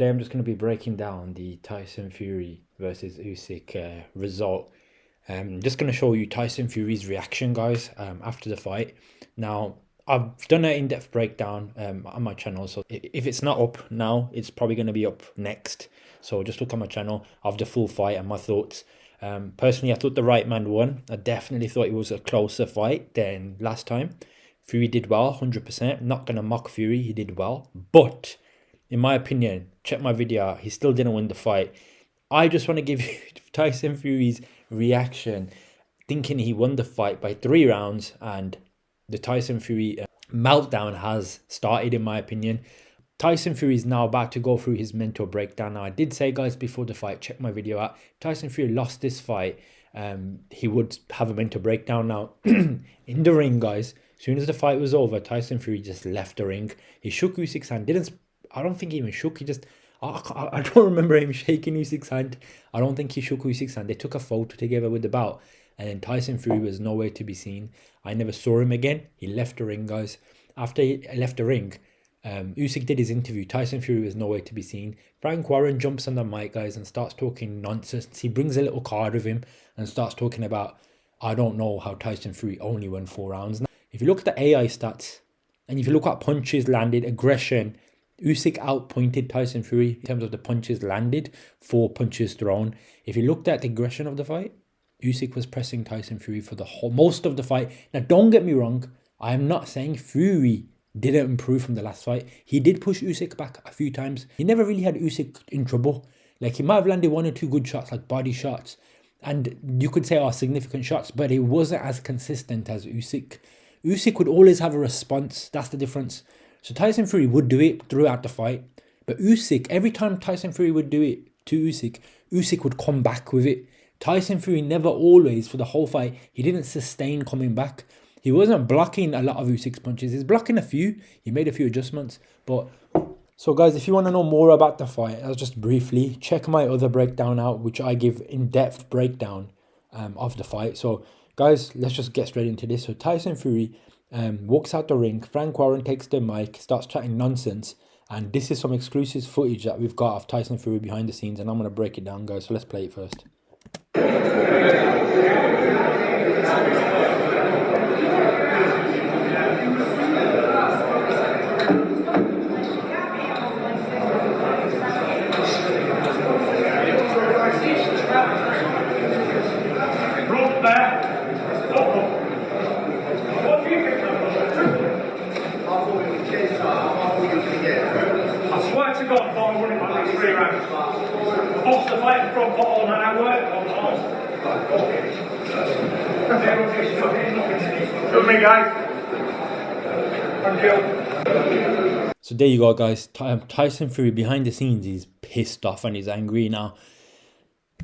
Today I'm just going to be breaking down the Tyson Fury versus Usyk result. Just going to show you Tyson Fury's reaction, guys, after the fight. Now, I've done an in-depth breakdown on my channel, so if it's not up now, it's probably going to be up next. So just look on my channel of the full fight and my thoughts. Personally, I thought the right man won. I definitely thought it was a closer fight than last time. Fury did well, 100%. Not going to mock Fury, he did well. But in my opinion, check my video out, he still didn't win the fight. I just want to give you Tyson Fury's reaction, thinking he won the fight by 3 rounds, and the Tyson Fury meltdown has started, in my opinion. Tyson Fury is now about to go through his mental breakdown. Now, I did say, guys, before the fight, check my video out. Tyson Fury lost this fight, he would have a mental breakdown. Now, in the ring, guys, as soon as the fight was over, Tyson Fury just left the ring. He shook Usyk's hand, I don't think he even shook. He just, I don't remember him shaking Usyk's hand. I don't think he shook Usyk's hand. They took a photo together with the bout, and then Tyson Fury was nowhere to be seen. I never saw him again. He left the ring, guys. After he left the ring, Usyk did his interview. Tyson Fury was nowhere to be seen. Frank Warren jumps on the mic, guys, and starts talking nonsense. He brings a little card with him and starts talking about, I don't know how Tyson Fury only won 4 rounds. Now, if you look at the AI stats, and if you look at punches landed, aggression, Usyk outpointed Tyson Fury in terms of the punches landed, 4 punches thrown. If you looked at the aggression of the fight, Usyk was pressing Tyson Fury for the most of the fight. Now, don't get me wrong, I am not saying Fury didn't improve from the last fight. He did push Usyk back a few times. He never really had Usyk in trouble. Like, he might have landed 1 or 2 good shots, like body shots, and you could say are significant shots, but it wasn't as consistent as Usyk. Usyk would always have a response. That's the difference. So Tyson Fury would do it throughout the fight. But Usyk, every time Tyson Fury would do it to Usyk, Usyk would come back with it. Tyson Fury never always, for the whole fight, he didn't sustain coming back. He wasn't blocking a lot of Usyk's punches. He's blocking a few. He made a few adjustments. But so, guys, if you want to know more about the fight, I'll just briefly check my other breakdown out, which I give in-depth breakdown of the fight. So, guys, let's just get straight into this. So Tyson Fury walks out the ring. Frank Warren takes the mic, starts chatting nonsense, and this is some exclusive footage that we've got of Tyson Fury behind the scenes, and I'm going to break it down, guys. So let's play it first. Lost the fight from bottle and I work on Good me, guys. Thank you. So there you go, guys. Tyson Fury behind the scenes is pissed off and he's angry now.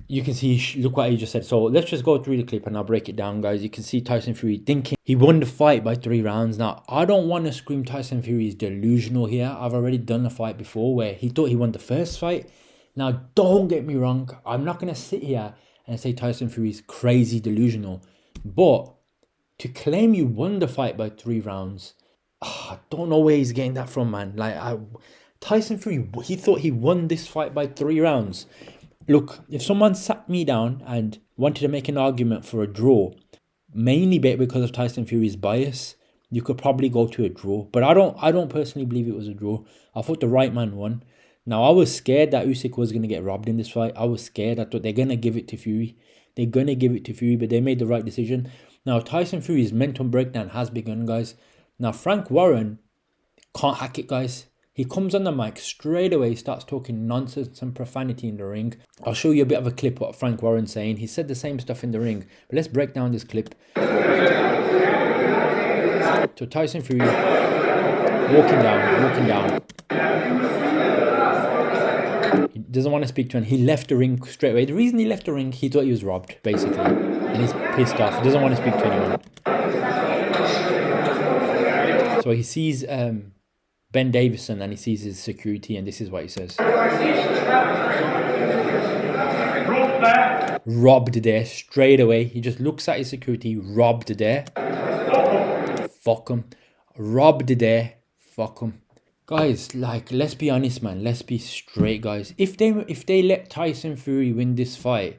You can see, look what he just said. So let's just go through the clip and I'll break it down, guys. You can see Tyson Fury thinking he won the fight by 3 rounds. Now, I don't want to scream Tyson Fury is delusional here. I've already done a fight before where he thought he won the first fight. Now, don't get me wrong. I'm not going to sit here and say Tyson Fury is crazy delusional. But to claim you won the fight by 3 rounds, I don't know where he's getting that from, man. Like, Tyson Fury, he thought he won this fight by 3 rounds. Look, if someone sat me down and wanted to make an argument for a draw, mainly because of Tyson Fury's bias, you could probably go to a draw. But I don't personally believe it was a draw. I thought the right man won. Now, I was scared that Usyk was going to get robbed in this fight. I was scared. I thought they're going to give it to Fury. They're going to give it to Fury, but they made the right decision. Now, Tyson Fury's mental breakdown has begun, guys. Now, Frank Warren can't hack it, guys. He comes on the mic straight away, starts talking nonsense and profanity in the ring. I'll show you a bit of a clip of what Frank Warren's saying. He said the same stuff in the ring. But let's break down this clip. So Tyson Fury walking down. He doesn't want to speak to him. He left the ring straight away. The reason he left the ring, he thought he was robbed, basically. And he's pissed off. He doesn't want to speak to anyone. So he sees Ben Davison and he sees his security, and this is what he says. Robbed there straight away. He just looks at his security. Robbed there. Fuck him. Robbed there. Fuck him. Guys, like, let's be honest, man. Let's be straight, guys. If they let Tyson Fury win this fight,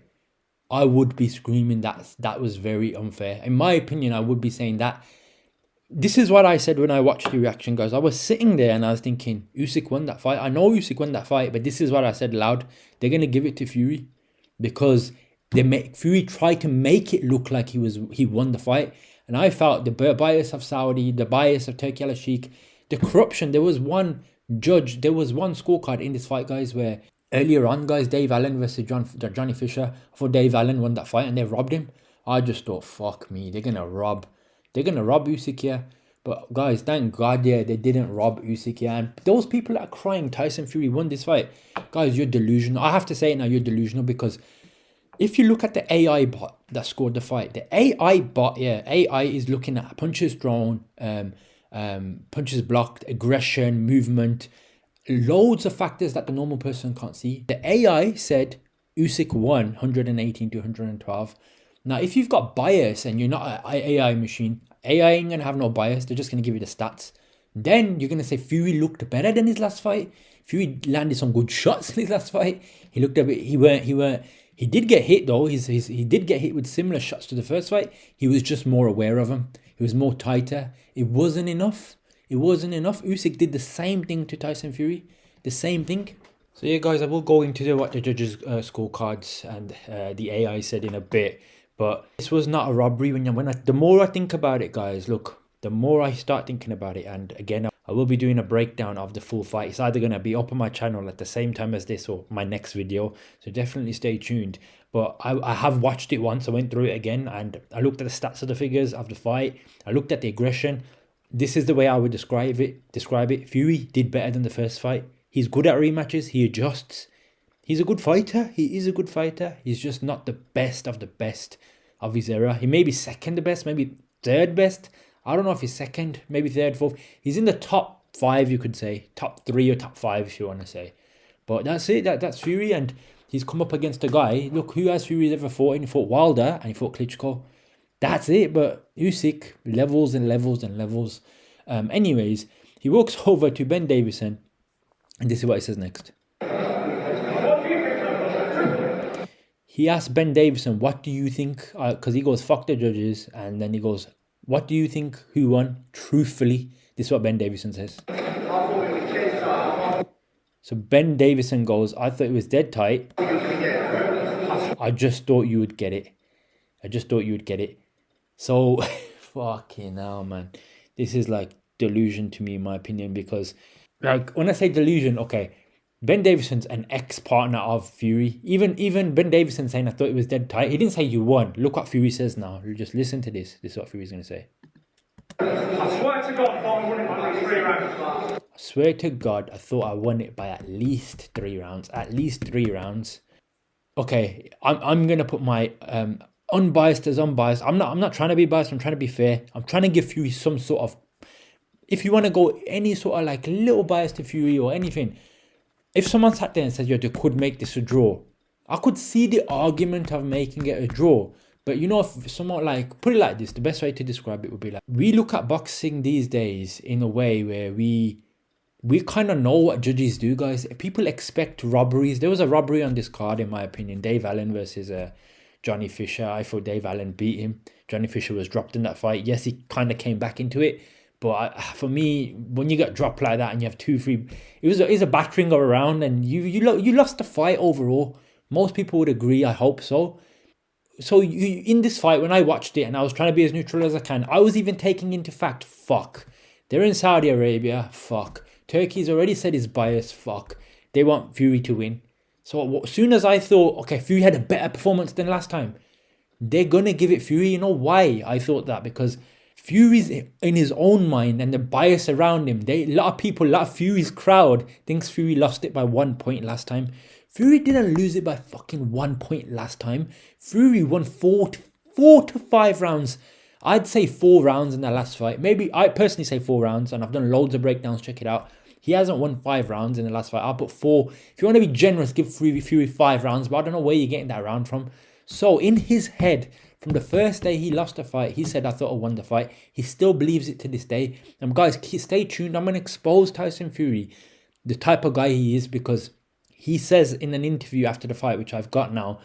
I would be screaming that was very unfair. In my opinion, I would be saying that. This is what I said when I watched the reaction, guys. I was sitting there and I was thinking, Usyk won that fight. I know Usyk won that fight, but this is what I said loud. They're gonna give it to Fury because Fury tried to make it look like he won the fight, and I felt the bias of Saudi, the bias of Turkey Al Sheikh, the corruption. There was one judge, there was one scorecard in this fight, guys, where earlier on, guys, Dave Allen versus Johnny Fisher. I thought Dave Allen won that fight and they robbed him. I just thought, fuck me, they're gonna rob Usyk here. But guys, thank God, yeah, they didn't rob Usyk here. And those people that are crying Tyson Fury won this fight, guys, you're delusional. I have to say it now, you're delusional, because if you look at the AI bot that scored the fight, the AI bot, yeah, AI is looking at punches thrown, punches blocked, aggression, movement, loads of factors that the normal person can't see. The AI said Usyk won 118 to 112. Now, if you've got bias and you're not an AI machine, AI ain't gonna have no bias. They're just gonna give you the stats. Then you're gonna say Fury looked better than his last fight. Fury landed some good shots in his last fight. He looked a bit. He did get hit though. He did get hit with similar shots to the first fight. He was just more aware of them. He was more tighter. It wasn't enough. It wasn't enough. Usyk did the same thing to Tyson Fury. The same thing. So yeah, guys, I will go into what the judges' scorecards and the AI said in a bit. But this was not a robbery. The more I think about it, guys, look, the more I start thinking about it, and again, I will be doing a breakdown of the full fight. It's either going to be up on my channel at the same time as this or my next video, so definitely stay tuned. But I have watched it once. I went through it again and I looked at the stats of the figures of the fight. I looked at the aggression. This is the way I would describe it. Fury did better than the first fight. He's good at rematches. He adjusts. He's a good fighter. He is a good fighter. He's just not the best of his era. He may be second best, maybe third best. I don't know if he's second, maybe third, fourth. He's in the top 5, you could say. Top 3 or top 5, if you want to say. But that's it. That's Fury. And he's come up against a guy. Look, who has Fury ever fought in? He fought Wilder and he fought Klitschko. That's it. But Usyk, levels and levels and levels. Anyways, he walks over to Ben Davison. And this is what he says next. He asked Ben Davison, what do you think? Because he goes, fuck the judges. And then he goes, what do you think? Who won? Truthfully. This is what Ben Davison says. So Ben Davison goes, I thought it was dead tight. I just thought you would get it. So, fucking hell, man. This is like delusion to me, in my opinion. Because, like, when I say delusion, okay, Ben Davison's an ex-partner of Fury. Even Ben Davison saying, I thought it was dead tight. He didn't say you won. Look what Fury says now. Just listen to this. This is what Fury's going to say. I swear to God, I thought I won it by like 3 rounds. I swear to God, I thought I won it by at least 3 rounds. At least 3 rounds. Okay, I'm going to put my unbiased as unbiased. I'm not trying to be biased. I'm trying to be fair. I'm trying to give Fury some sort of... If you want to go any sort of like little bias to Fury or anything... If someone sat there and said, yo, they could make this a draw, I could see the argument of making it a draw. But you know, if someone like, put it like this, the best way to describe it would be like, we look at boxing these days in a way where we kind of know what judges do, guys. People expect robberies. There was a robbery on this card, in my opinion. Dave Allen versus Johnny Fisher. I thought Dave Allen beat him. Johnny Fisher was dropped in that fight. Yes, he kind of came back into it. But for me, when you get dropped like that and you have 2-3, it was a battering around, and you lost the fight overall. Most people would agree. I hope so. So in this fight, when I watched it and I was trying to be as neutral as I can, I was even taking into fact, fuck, they're in Saudi Arabia, fuck. Turkey's already said it's biased, fuck. They want Fury to win. So as soon as I thought, okay, Fury had a better performance than last time, they're gonna give it Fury. You know why I thought that? Because Fury's in his own mind and the bias around him. A lot of Fury's crowd thinks Fury lost it by 1 point last time. Fury didn't lose it by fucking 1 point last time. Fury won 4 to 5 rounds. I'd say 4 rounds in the last fight. Maybe I personally say 4 rounds, and I've done loads of breakdowns. Check it out. He hasn't won 5 rounds in the last fight. I'll put 4. If you want to be generous, give Fury 5 rounds, but I don't know where you're getting that round from. So in his head, from the first day he lost the fight, he said, I thought I won the fight. He still believes it to this day. And guys, stay tuned. I'm going to expose Tyson Fury, the type of guy he is, because he says in an interview after the fight, which I've got now,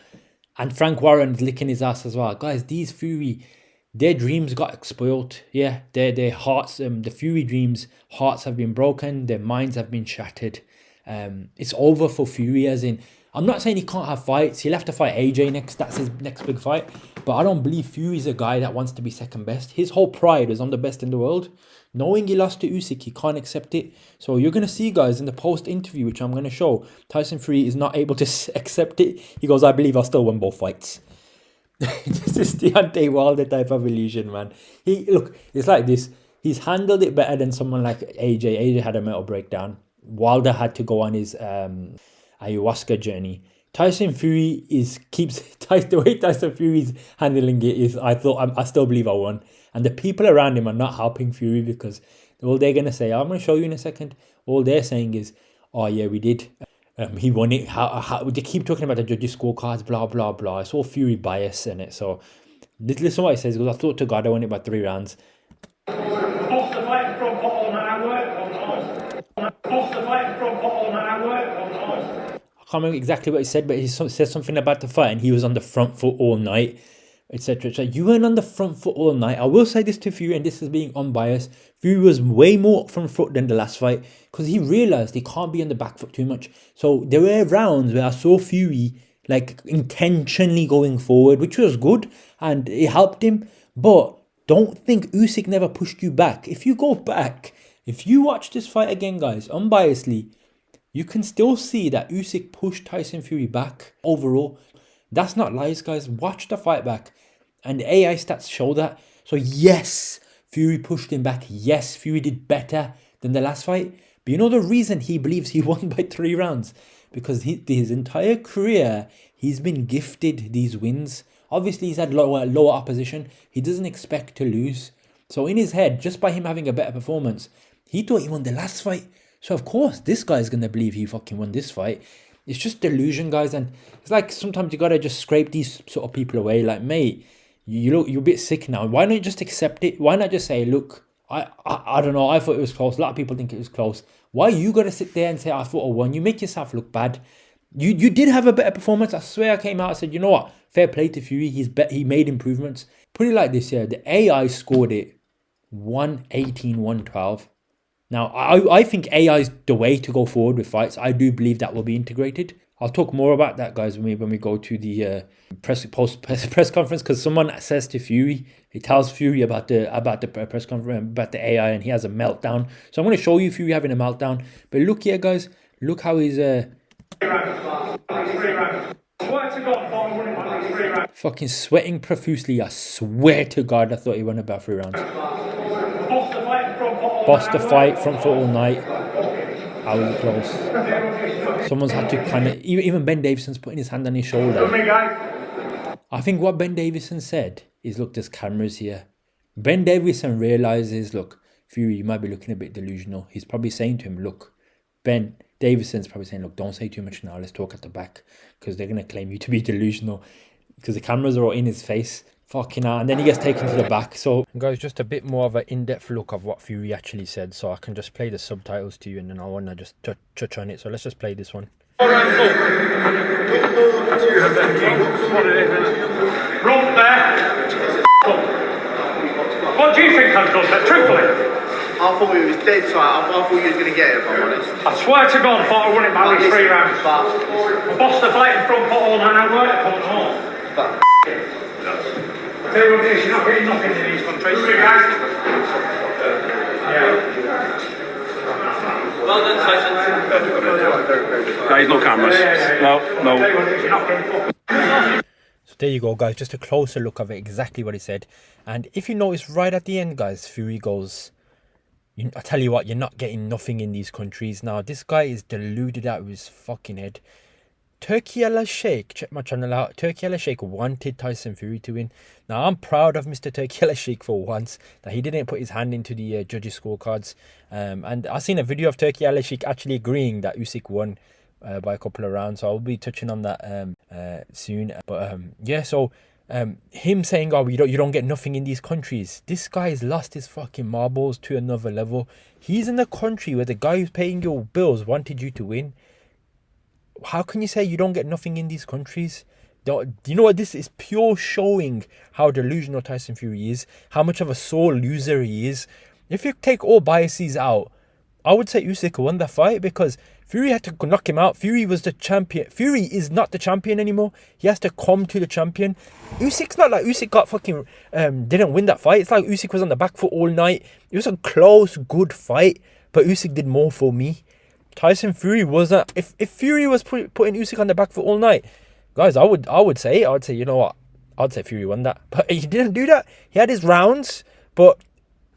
and Frank Warren's licking his ass as well. Guys, these Fury, their dreams got spoiled. Yeah, their hearts, the Fury dreams, hearts have been broken. Their minds have been shattered. It's over for Fury, as in, I'm not saying he can't have fights. He'll have to fight AJ next. That's his next big fight. But I don't believe Fury's a guy that wants to be second best. His whole pride is on the best in the world. Knowing he lost to Usyk, he can't accept it. So you're going to see, guys, in the post-interview, which I'm going to show, Tyson Fury is not able to accept it. He goes, I believe I'll still win both fights. This is the anti-Wilder type of illusion, man. Look, it's like this. He's handled it better than someone like AJ. AJ had a mental breakdown. Wilder had to go on his ayahuasca journey. Tyson Fury the way Tyson Fury's handling it is, I still believe I won. And the people around him are not helping Fury, because all they're going to say, I'm going to show you in a second. All they're saying is, oh yeah, we did. He won it. How they keep talking about the judges' scorecards, blah, blah, blah. It's all Fury bias in it. So listen to what he says. He goes, I thought to God I won it by 3 rounds. Boss the fight from pot all night, I work on time. Boss the fight from pot all night, I work on time. I can't remember exactly what he said, but he said something about the fight, and he was on the front foot all night, etc. So you weren't on the front foot all night. I will say this to Fury, and this is being unbiased. Fury was way more front foot than the last fight, because he realized he can't be on the back foot too much. So there were rounds where I saw Fury like intentionally going forward, which was good, and it helped him. But don't think Usyk never pushed you back. If you go back, if you watch this fight again, guys, unbiasedly, you can still see that Usyk pushed Tyson Fury back overall. That's not lies, guys. Watch the fight back. And the AI stats show that. So yes, Fury pushed him back. Yes, Fury did better than the last fight. But you know the reason he believes he won by 3 rounds? Because his entire career, he's been gifted these wins. Obviously, he's had lower opposition. He doesn't expect to lose. So in his head, just by him having a better performance, he thought he won the last fight. So of course, this guy's going to believe he fucking won this fight. It's just delusion, guys. And it's like sometimes you got to just scrape these sort of people away. Like, mate, you're a bit sick now. Why not just accept it? Why not just say, look, I don't know. I thought it was close. A lot of people think it was close. Why you got to sit there and say, I thought I won? You make yourself look bad. You did have a better performance. I swear I came out and said, you know what? Fair play to Fury. He made improvements. Put it like this, yeah. The AI scored it 118, 112. Now, I think AI is the way to go forward with fights. I do believe that will be integrated. I'll talk more about that, guys, when we go to the press conference, because someone says to Fury, he tells Fury about the press conference, about the AI, and he has a meltdown. So I'm going to show you Fury having a meltdown. But look here, guys. Look how he's fucking sweating profusely. I swear to God, I thought he won about 3 rounds. Boss the fight, front foot all night. How was it close? Someone's had to kind of... Even Ben Davison's putting his hand on his shoulder. I think what Ben Davison said is, look, there's cameras here. Ben Davison realizes, look, Fury, you might be looking a bit delusional. He's probably saying to him, look, Ben Davison's probably saying, look, don't say too much now. Let's talk at the back, because they're going to claim you to be delusional, because the cameras are all in his face. Fucking hell. And then he gets taken to the back. So, guys, just a bit more of an in-depth look of what Fury actually said. So I can just play the subtitles to you, and then I want to just touch on it. So let's just play this one. What do you think I've done that? Truthfully? I thought he was dead tight. I thought he was going to get it, if I'm honest. I swear to God, I thought I won it by 3 rounds. I bossed the fight in front pot all night, I worked on home. I tell you what it is, you're not getting nothing in these countries. Well done, Tyson. Guys, no cameras. No. So there you go, guys. Just a closer look of it, exactly what he said. And if you notice right at the end, guys, Fury goes, I tell you what, you're not getting nothing in these countries. Now, this guy is deluded out of his fucking head. Turkey Al-Sheikh, check my channel out. Turkey Al-Sheikh wanted Tyson Fury to win. Now, I'm proud of Mr. Turkey Al-Sheikh for once, that he didn't put his hand into the judges' scorecards. And I've seen a video of Turkey Al-Sheikh actually agreeing that Usyk won by a couple of rounds. So I'll be touching on that soon. But yeah, so him saying, "Oh, you don't get nothing in these countries." This guy has lost his fucking marbles to another level. He's in the country where the guy who's paying your bills wanted you to win. How can you say you don't get nothing in these countries? Do you know what this is? Pure showing how delusional Tyson Fury is, how much of a sore loser he is. If you take all biases out, I would say Usyk won that fight because Fury had to knock him out. Fury was the champion. Fury is not the champion anymore. He has to come to the champion. Usyk's not like Usyk got fucking didn't win that fight. It's like Usyk was on the back foot all night. It was a close, good fight, but Usyk did more for me. Tyson Fury wasn't. If Fury was putting Usyk on the back foot all night, guys, I would say, you know what, I'd say Fury won that. But he didn't do that. He had his rounds, but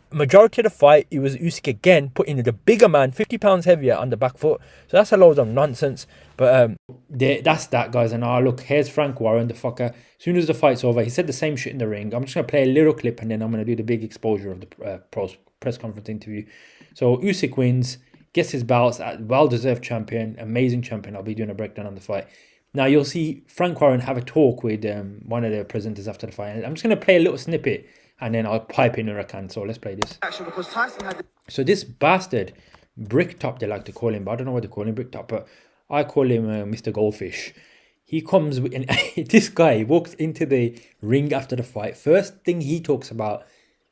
majority of the fight, it was Usyk again putting the bigger man, 50 pounds heavier, on the back foot. So that's a load of nonsense. But that's that, guys. And look, here's Frank Warren, the fucker. As soon as the fight's over, he said the same shit in the ring. I'm just going to play a little clip and then I'm going to do the big exposure of the press conference interview. So Usyk wins, gets his belts, well-deserved champion, amazing champion. I'll be doing a breakdown on the fight. Now you'll see Frank Warren have a talk with one of the presenters after the fight. I'm just going to play a little snippet and then I'll pipe in where I can. So let's play this. Because Tyson had So this bastard, Bricktop, they like to call him, but I don't know what they call him, Bricktop, but I call him Mr. Goldfish. He comes with, and this guy walks into the ring after the fight. First thing he talks about,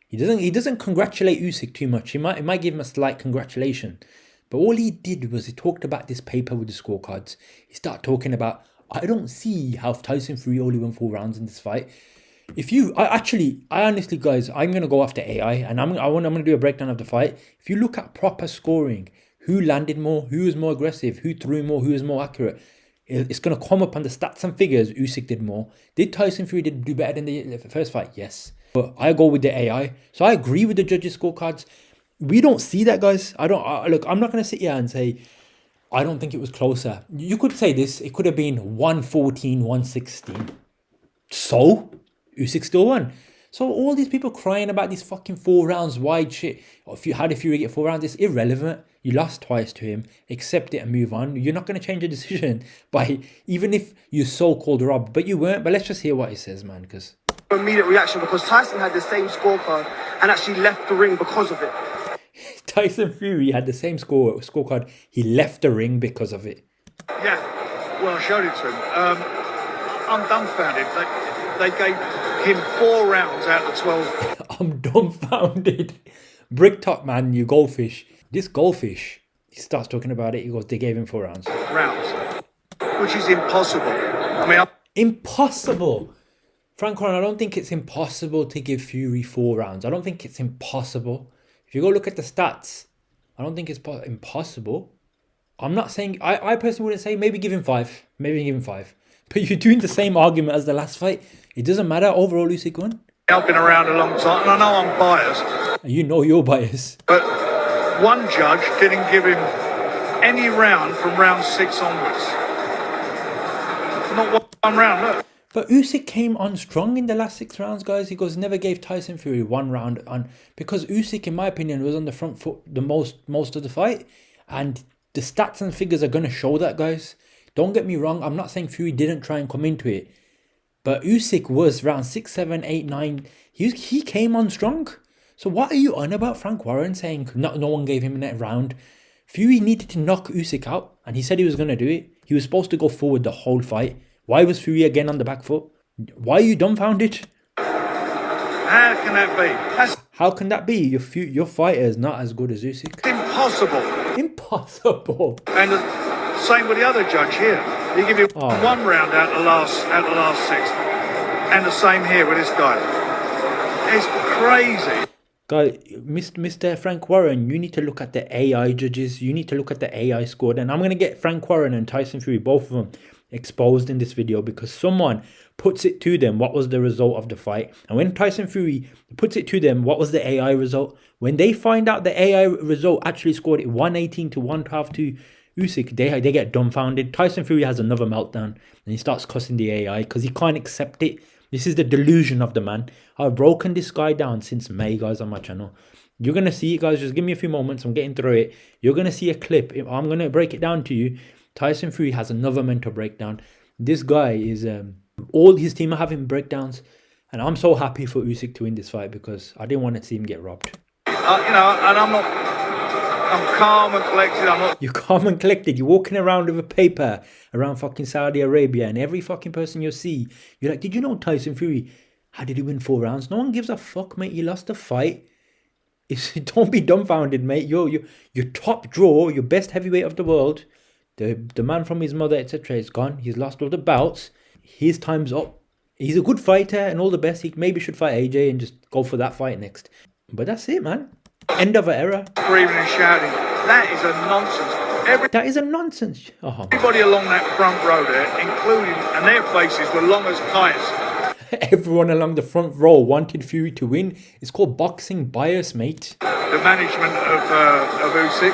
he doesn't congratulate Usyk too much. He might give him a slight congratulation. But all he did was he talked about this paper with the scorecards. He started talking about, I don't see how Tyson Fury only won 4 rounds in this fight. I honestly, guys, I'm going to go after AI and I'm going to do a breakdown of the fight. If you look at proper scoring, who landed more, who was more aggressive, who threw more, who was more accurate, it's going to come up on the stats and figures. Usyk did more. Did Tyson Fury do better than the first fight? Yes. But I go with the AI. So I agree with the judges' scorecards. We don't see that, guys. Look, I'm not going to sit here and say, I don't think it was closer. You could say this. It could have been 114, 116. So Usyk still won. So all these people crying about these fucking 4 rounds wide shit. How did Fury get 4 rounds? It's irrelevant. You lost twice to him. Accept it and move on. You're not going to change your decision by, even if you so-called robbed. But you weren't. But let's just hear what he says, man. Because immediate reaction because Tyson had the same scorecard and actually left the ring because of it. Tyson Fury had the same scorecard. He left the ring because of it. Yeah, well, I showed it to him. I'm dumbfounded. They gave him 4 rounds out of 12. I'm dumbfounded. Bricktop, man, you goldfish. This goldfish, he starts talking about it. He goes, they gave him 4 rounds. Which is impossible. I mean, impossible. Frank Warren, I don't think it's impossible to give Fury 4 rounds. I don't think it's impossible. If you go look at the stats, I don't think it's impossible. I'm not saying, I personally wouldn't say maybe give him 5. Maybe give him 5. But you're doing the same argument as the last fight. It doesn't matter. Overall, Usyk won. I've been around a long time and I know I'm biased. You know you're biased. But one judge didn't give him any round from round 6 onwards. Not one round, look. But Usyk came on strong in the last 6 rounds, guys. He goes, never gave Tyson Fury 1 round on, because Usyk, in my opinion, was on the front foot the most of the fight. And the stats and figures are going to show that, guys. Don't get me wrong. I'm not saying Fury didn't try and come into it. But Usyk was round 6, 7, 8, 9. He came on strong. So what are you on about, Frank Warren, saying no one gave him a round? Fury needed to knock Usyk out. And he said he was going to do it. He was supposed to go forward the whole fight. Why was Fury again on the back foot? Why are you dumbfounded? How can that be? How can that be? Your fighter is not as good as Usyk. It's impossible. Impossible. And the same with the other judge here. He give you 1 round out the last 6. And the same here with this guy. It's crazy. Guy, Mr. Frank Warren, you need to look at the AI judges. You need to look at the AI score. And I'm going to get Frank Warren and Tyson Fury, both of them, exposed in this video because someone puts it to them what was the result of the fight. And when Tyson Fury puts it to them what was the AI result, when they find out the AI result actually scored it 118 to 112 to Usyk, they get dumbfounded. Tyson Fury has another meltdown and he starts cussing the AI because he can't accept it. This is the delusion of the man. I've broken this guy down since May, guys, on my channel. You're going to see it, guys. Just give me a few moments. I'm getting through it. You're going to see a clip. I'm going to break it down to you. Tyson Fury has another mental breakdown. This guy is all his team are having breakdowns, and I'm so happy for Usyk to win this fight because I didn't want to see him get robbed. And I'm calm and collected. I'm not. You're calm and collected. You're walking around with a paper around fucking Saudi Arabia, and every fucking person you see, you're like, did you know Tyson Fury? How did he win 4 rounds? No one gives a fuck, mate. He lost the fight. Don't be dumbfounded, mate. Your top draw, your best heavyweight of the world, the man from his mother, etc., is gone. He's lost all the bouts. His time's up. He's a good fighter and all the best. He maybe should fight AJ and just go for that fight next. But that's it, man. End of an era. Screaming and shouting. That is a nonsense. That is a nonsense. Oh, Everybody along that front row there, including, and their faces were long as kites. everyone along the front row wanted Fury to win. It's called boxing bias, mate. The management of Usyk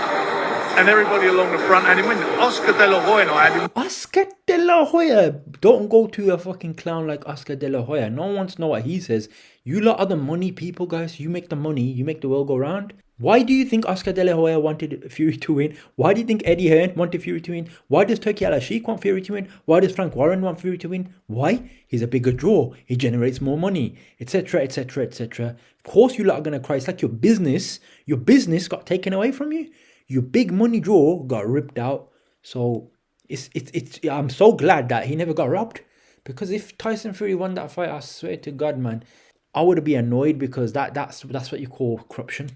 and everybody along the front had him win. Oscar De La Hoya had him. Oscar De La Hoya. Don't go to a fucking clown like Oscar De La Hoya. No one wants to know what he says. You lot are the money people, guys. You make the money. You make the world go round. Why do you think Oscar De La Hoya wanted Fury to win? Why do you think Eddie Hearn wanted Fury to win? Why does Turki Al-Sheikh want Fury to win? Why does Frank Warren want Fury to win? Why? He's a bigger draw. He generates more money, etc., etc., etc. Of course you lot are going to cry. It's like your business. Your business got taken away from you. Your big money draw got ripped out. So it's I'm so glad that he never got robbed. Because if Tyson Fury won that fight, I swear to God, man, I would be annoyed because that's what you call corruption.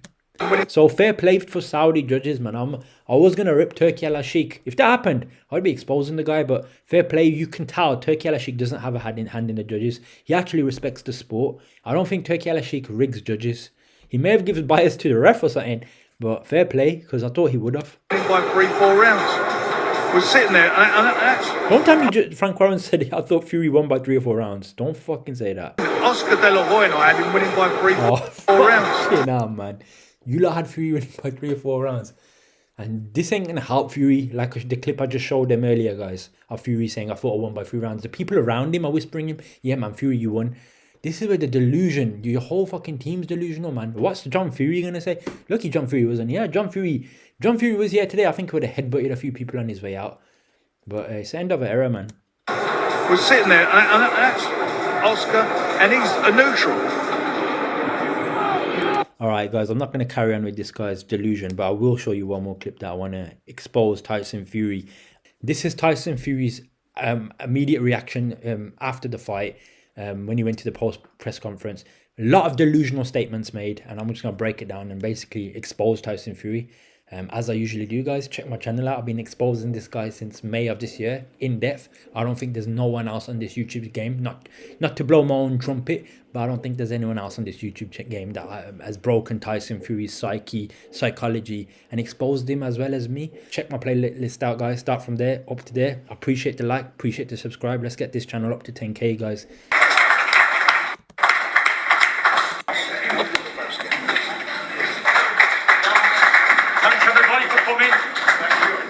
So fair play for Saudi judges, man. I was gonna rip Turki Al-Sheikh. If that happened, I'd be exposing the guy. But fair play, you can tell Turki Al-Sheikh doesn't have a hand in the judges. He actually respects the sport. I don't think Turki Al-Sheikh rigs judges. He may have given bias to the ref or something, but fair play because I thought he would have. By 3-4 rounds. Was sitting there, and that's. Don't tell me Frank Warren said I thought Fury won by 3 or 4 rounds. Don't fucking say that. Oscar De La Hoya had him winning by 3-4 rounds. Nah, man. You lot had Fury winning by 3 or 4 rounds. And this ain't going to help Fury. Like the clip I just showed them earlier, guys. Of Fury saying, I thought I won by 3 rounds. The people around him are whispering him, yeah, man, Fury, you won. This is where the delusion, your whole fucking team's delusional, man. What's John Fury going to say? Lucky John Fury wasn't here. John Fury was here today. I think he would have headbutted a few people on his way out. But it's the end of an era, man. Was sitting there, and that's Oscar, and he's a neutral. Alright guys, I'm not going to carry on with this guy's delusion, but I will show you one more clip that I want to expose Tyson Fury. This is Tyson Fury's immediate reaction after the fight, when he went to the post-press conference. A lot of delusional statements made, and I'm just going to break it down and basically expose Tyson Fury. As I usually do, guys, check my channel out. I've been exposing this guy since May of this year, in depth. I don't think there's no one else on this YouTube game, not to blow my own trumpet, but I don't think there's anyone else on this YouTube game that has broken Tyson Fury's psychology, and exposed him as well as me. Check my playlist out, guys. Start from there, up to there. I appreciate the like, appreciate the subscribe. Let's get this channel up to 10K, guys.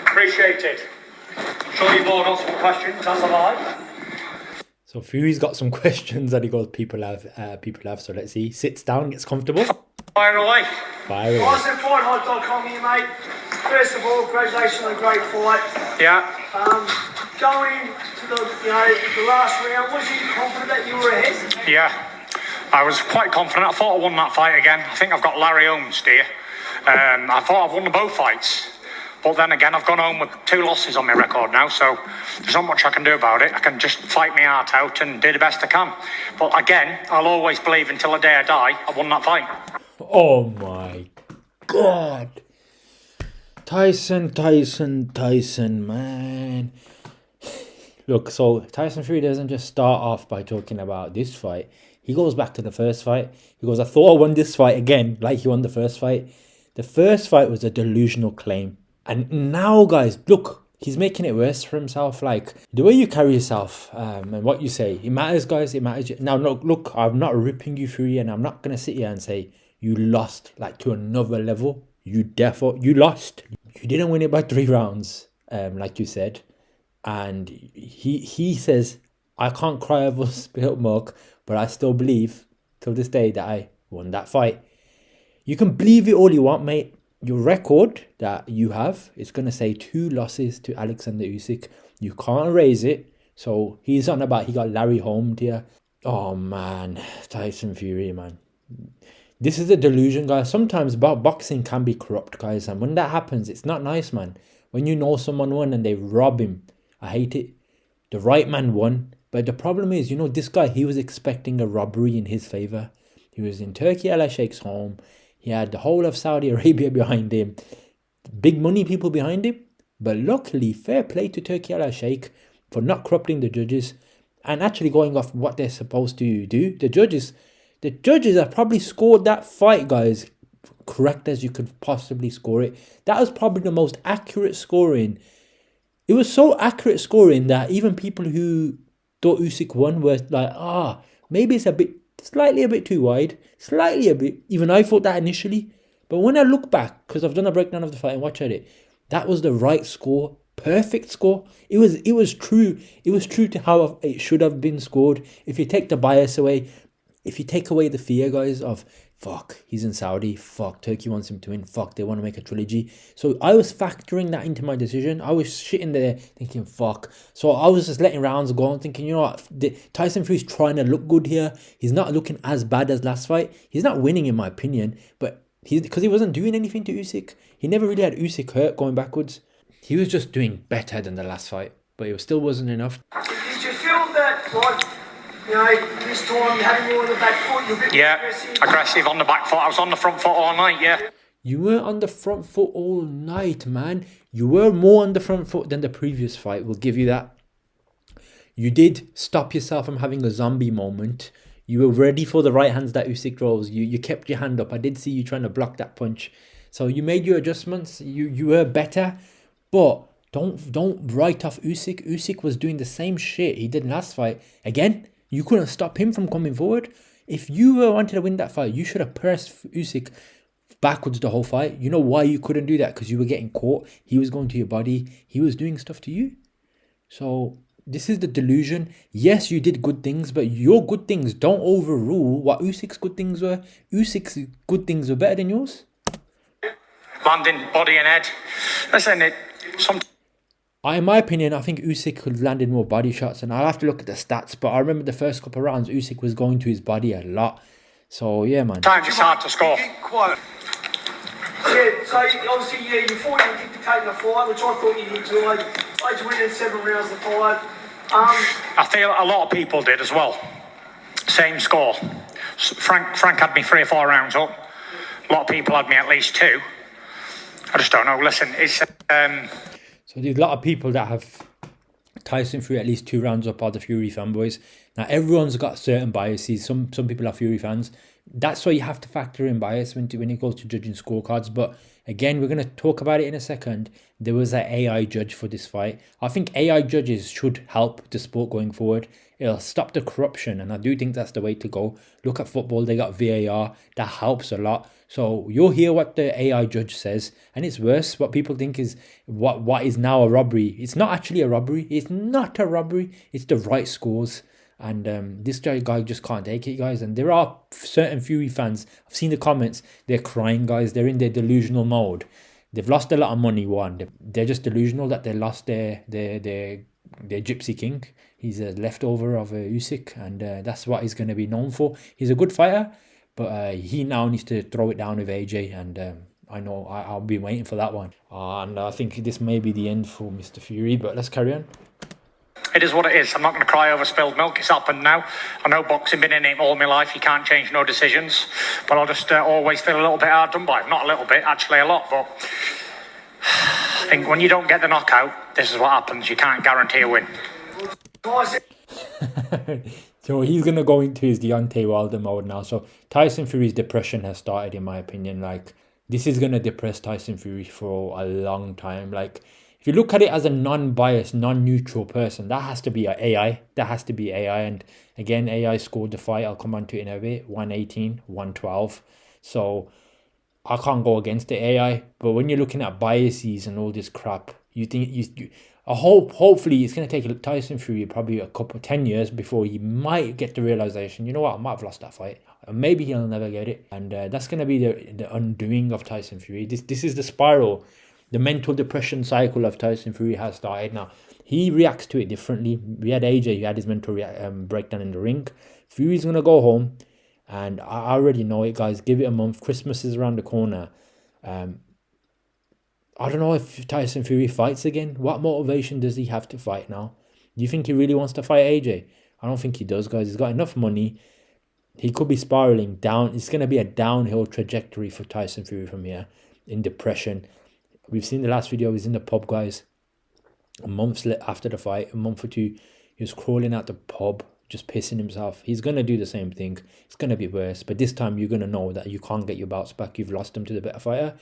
Appreciate it. Sure you've all got some questions on the line. So Fury's got some questions that he goes, people have. So let's see. Sits down, gets comfortable. Fire away. Fire away. TysonFightHub.com here, mate. First of all, congratulations on a great fight. Yeah. Going to the last round, was you confident that you were ahead? Yeah. I was quite confident. I thought I won that fight again. I think I've got Larry Holmes here. I thought I've won both fights. But then again, I've gone home with 2 losses on my record now, so there's not much I can do about it. I can just fight my heart out and do the best I can. But again, I'll always believe until the day I die, I won that fight. Oh my God. Tyson, man. Look, so Tyson Fury doesn't just start off by talking about this fight. He goes back to the first fight. He goes, I thought I won this fight again, like he won the first fight. The first fight was a delusional claim. And now, guys, look, he's making it worse for himself. Like, the way you carry yourself and what you say, it matters, guys. It matters. Now, look, I'm not ripping you, Fury, and I'm not going to sit here and say you lost, like, to another level. You lost. You didn't win it by 3 rounds, like you said. And he says, I can't cry over spilt milk, but I still believe till this day that I won that fight. You can believe it all you want, mate. your record that you have is going to say 2 losses to Oleksandr Usyk. You can't raise it. So he's on about he got Larry Holmes here. Oh man, Tyson Fury, man. This is a delusion, guys. Sometimes boxing can be corrupt, guys. And when that happens, it's not nice, man. When you know someone won and they rob him. I hate it. The right man won. But the problem is, you know, this guy, he was expecting a robbery in his favor. He was in Turkey Al Sheikh's home. He had the whole of Saudi Arabia behind him. Big money people behind him. But luckily, fair play to Turkey Al Sheikh for not corrupting the judges and actually going off what they're supposed to do. The judges have probably scored that fight, guys, correct as you could possibly score it. That was probably the most accurate scoring. It was so accurate scoring that even people who thought Usyk won were like, maybe it's slightly a bit too wide. Slightly a bit. Even I thought that initially. But when I look back, because I've done a breakdown of the fight and watch at it, that was the right score. Perfect score. It was true. It was true to how it should have been scored. If you take the bias away, if you take away the fear, guys, of fuck, he's in Saudi, fuck, Turkey wants him to win, fuck, they want to make a trilogy. So I was factoring that into my decision. I was sitting there thinking, fuck. So I was just letting rounds go on, thinking, you know what, Tyson Fury's trying to look good here. He's not looking as bad as last fight. He's not winning, in my opinion, but because he wasn't doing anything to Usyk. He never really had Usyk hurt going backwards. He was just doing better than the last fight, but it still wasn't enough. Did you feel that, like, you know, this time having you on the back foot, you're a bit aggressive on the back foot. I was on the front foot all night, yeah. You were on the front foot all night, man. You were more on the front foot than the previous fight. We'll give you that. You did stop yourself from having a zombie moment. You were ready for the right hands that Usyk throws. You kept your hand up. I did see you trying to block that punch. So you made your adjustments. You were better. But don't write off Usyk. Usyk was doing the same shit he did last fight. Again, you couldn't stop him from coming forward. If you wanted to win that fight, you should have pressed Usyk backwards the whole fight. You know why you couldn't do that? Because you were getting caught. He was going to your body. He was doing stuff to you. So this is the delusion. Yes, you did good things, but your good things don't overrule what Usyk's good things were. Usyk's good things were better than yours. Landing, body and head. Listen, in my opinion, I think Usyk could have landed more body shots, and I'll have to look at the stats, but I remember the first couple of rounds, Usyk was going to his body a lot. So, yeah, man. Times it's hard to score. Yeah, so obviously, you thought you were dictating the fight, which I thought you did too. I just went in 7 rounds to 5. I feel a lot of people did as well. Same score. Frank had me 3 or 4 rounds up. A lot of people had me at least 2. I just don't know. Listen, it's... So there's a lot of people that have Tyson Fury at least 2 rounds up, are the Fury fanboys. Now, everyone's got certain biases. Some people are Fury fans. That's why you have to factor in bias when it goes to judging scorecards. But again, we're going to talk about it in a second. There was an AI judge for this fight. I think AI judges should help the sport going forward. It'll stop the corruption, and I do think that's the way to go. Look at football, they got VAR. That helps a lot. So you'll hear what the AI judge says, and it's worse. What people think is what is now a robbery. It's not actually a robbery. It's not a robbery. It's the right scores. And this guy just can't take it, guys. And there are certain Fury fans. I've seen the comments. They're crying, guys. They're in their delusional mode. They've lost a lot of money. They're just delusional that they lost their Gypsy King. He's a leftover of Usyk, and that's what he's going to be known for. He's a good fighter, but he now needs to throw it down with AJ, and I know I'll be waiting for that one. And I think this may be the end for Mr. Fury, but let's carry on. It is what it is. I'm not going to cry over spilled milk. It's happened now. I know boxing, been in it all my life. You can't change no decisions. But I'll just always feel a little bit hard done by. Not a little bit, actually a lot. But I think when you don't get the knockout, this is what happens. You can't guarantee a win. So he's going to go into his Deontay Wilder mode now. So Tyson Fury's depression has started, in my opinion. Like, this is going to depress Tyson Fury for a long time. Like, if you look at it as a non-biased, non-neutral person, that has to be AI. That has to be AI. And again, AI scored the fight. I'll come on to it in a bit. 118, 112. So I can't go against the AI. But when you're looking at biases and all this crap, you think hopefully it's going to take Tyson Fury probably a couple 10 years before he might get the realization, you know what, I might have lost that fight, and maybe he'll never get it, and that's going to be the undoing of Tyson Fury. This is the spiral, the mental depression cycle of Tyson Fury has started now. He reacts to it differently. We had AJ, who had his mental breakdown in the ring. Fury's going to go home, and I already know it, guys. Give it a month. Christmas is around the corner. I don't know if Tyson Fury fights again. What motivation does he have to fight now? Do you think he really wants to fight AJ? I don't think he does, guys. He's got enough money. He could be spiraling down. It's going to be a downhill trajectory for Tyson Fury from here, in depression. We've seen the last video. He's in the pub, guys. A month after the fight, a month or two, he was crawling out the pub, just pissing himself. He's going to do the same thing. It's going to be worse. But this time, you're going to know that you can't get your belts back. You've lost them to the better fighter.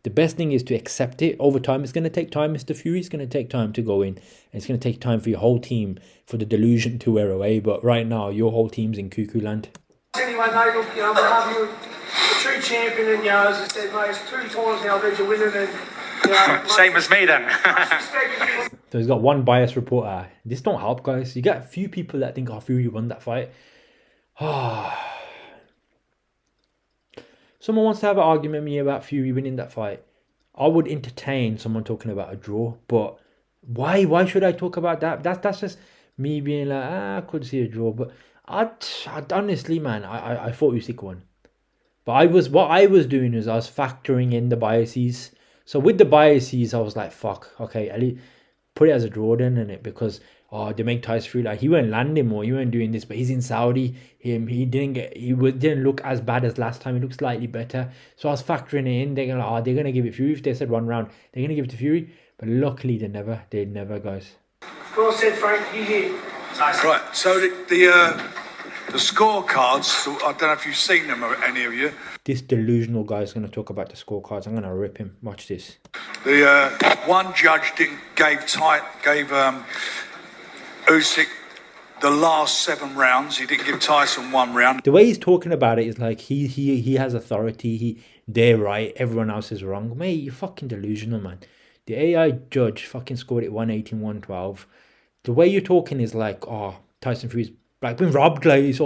The best thing is to accept it. Over time, it's going to take time, Mr. Fury. It's going to take time to go in. And it's going to take time for your whole team, for the delusion to wear away. But right now, your whole team's in cuckoo land. Anyway, mate, look, you know, I love you. The true champion, and, you know, as I said, mate, it's 2 times now I've had you winning, and, you know, Same as me then. So he's got one biased reporter. This don't help, guys. You got a few people that think, oh, Fury won that fight. Someone wants to have an argument with me about Fury winning that fight. I would entertain someone talking about a draw, but why should I talk about that? That's just me being like, I could see a draw, but I honestly, man, I thought Usyk won. But what I was doing is I was factoring in the biases. So with the biases, I was like, fuck, okay, at least put it as a draw then, innit? Because they make Tyson Fury, like, he won't land him or he won't doing this, but he's in Saudi. He didn't look as bad as last time. He looked slightly better. So I was factoring it in. They're gonna give it Fury. If they said 1 round, they're gonna give it to Fury. But luckily they never, guys. Well said, Frank. You hear. Right, so the scorecards, I don't know if you've seen them, any of you. This delusional guy is going to talk about the scorecards. I'm going to rip him. Watch this. The one judge gave Usyk the last 7 rounds. He didn't give Tyson 1 round. The way he's talking about it is like he has authority. They're right. Everyone else is wrong. Mate, you're fucking delusional, man. The AI judge fucking scored it 118, 112. The way you're talking is like, oh, Tyson Fury's like been robbed. Like, he's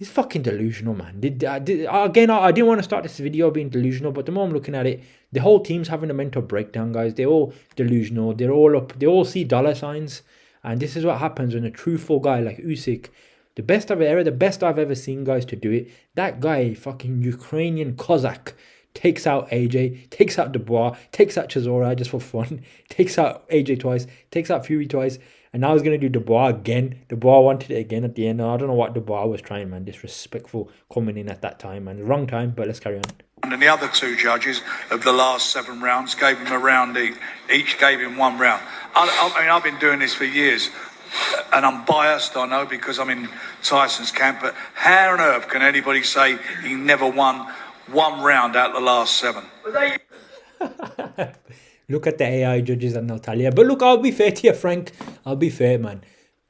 fucking delusional, man. I didn't want to start this video being delusional, but the more I'm looking at it, the whole team's having a mental breakdown, guys. They're all delusional. They're all up. They all see dollar signs. And this is what happens when a truthful guy like Usyk, the best I've ever seen, guys, to do it. That guy, fucking Ukrainian Cossack, takes out AJ, takes out Dubois, takes out Chisora just for fun, takes out AJ twice, takes out Fury twice, and now he's going to do Dubois again. Dubois wanted it again at the end. I don't know what Dubois was trying, man. Disrespectful coming in at that time, man. Wrong time, but let's carry on. And the other 2 judges of the last 7 rounds gave him a round each. Each gave him 1 round. I mean, I've been doing this for years, and I'm biased, I know, because I'm in Tyson's camp, but how on earth can anybody say he never won 1 round out of the last 7? Look at the AI judges and they'll tell you. But look, I'll be fair to you, Frank. I'll be fair, man.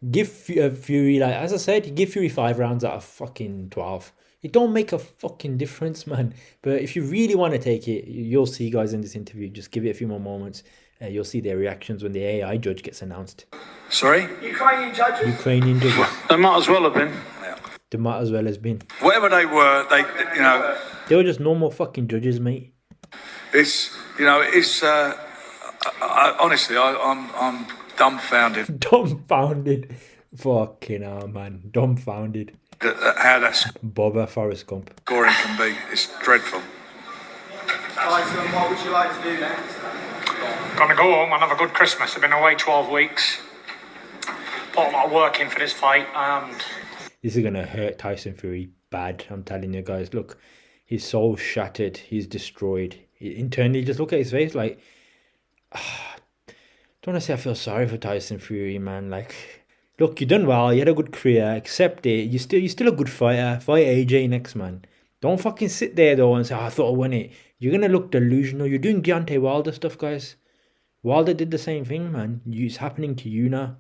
Give Fury, like, as I said, give Fury 5 rounds out of fucking 12. It don't make a fucking difference, man. But if you really want to take it, you'll see, guys, in this interview. Just give it a few more moments. You'll see their reactions when the AI judge gets announced. Sorry? Ukrainian judges? Ukrainian judges. They might as well have been. They might as well have been. Whatever they were, they were just normal fucking judges, mate. It's, honestly, I'm dumbfounded. Dumbfounded. Fucking hell, man. Dumbfounded. How that's Bobber Forrest Gump. scoring can be. It's dreadful. Tyson, what would you like to do next? Gonna go home and have a good Christmas. I've been away 12 weeks. Put a lot of work in for this fight, and this is gonna hurt Tyson Fury bad. I'm telling you, guys. Look, his soul's shattered. He's destroyed. Internally, just look at his face. Like, don't want to say I feel sorry for Tyson Fury, man. Like, look, you done well. You had a good career. Accept it. You're still a good fighter. Fight AJ next, man. Don't fucking sit there though and say, I thought I won it. You're gonna look delusional. You're doing Deontay Wilder stuff, guys. Wilder did the same thing, man. It's happening to you now.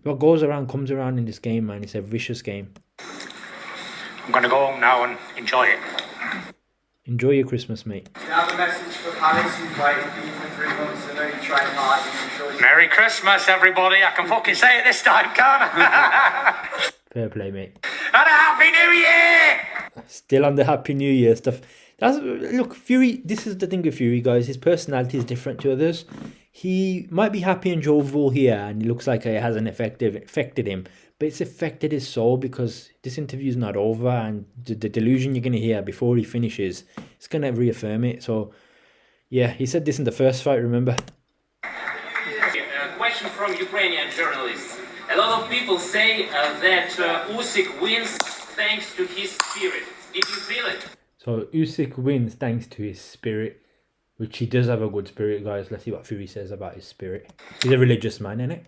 What goes around comes around in this game, man. It's a vicious game. I'm gonna go home now and enjoy it. Enjoy your Christmas, mate. Do you have a message for Palace who's waiting for you months. I know you train hard. I'm sure Merry Christmas, everybody. I can fucking say it this time, can't I? Fair play, mate. And a Happy New Year! Still on the Happy New Year stuff. Look, Fury, this is the thing with Fury, guys. His personality is different to others. He might be happy and jovial here, and it looks like it hasn't affected him. But it's affected his soul, because this interview is not over, and the delusion you're going to hear before he finishes, it's going to reaffirm it. So, yeah, he said this in the first fight, remember? A question from Ukrainian journalists. A lot of people say that Usyk wins thanks to his spirit. Did you feel it? So Usyk wins thanks to his spirit, which he does have a good spirit, guys. Let's see what Fury says about his spirit. He's a religious man, innit?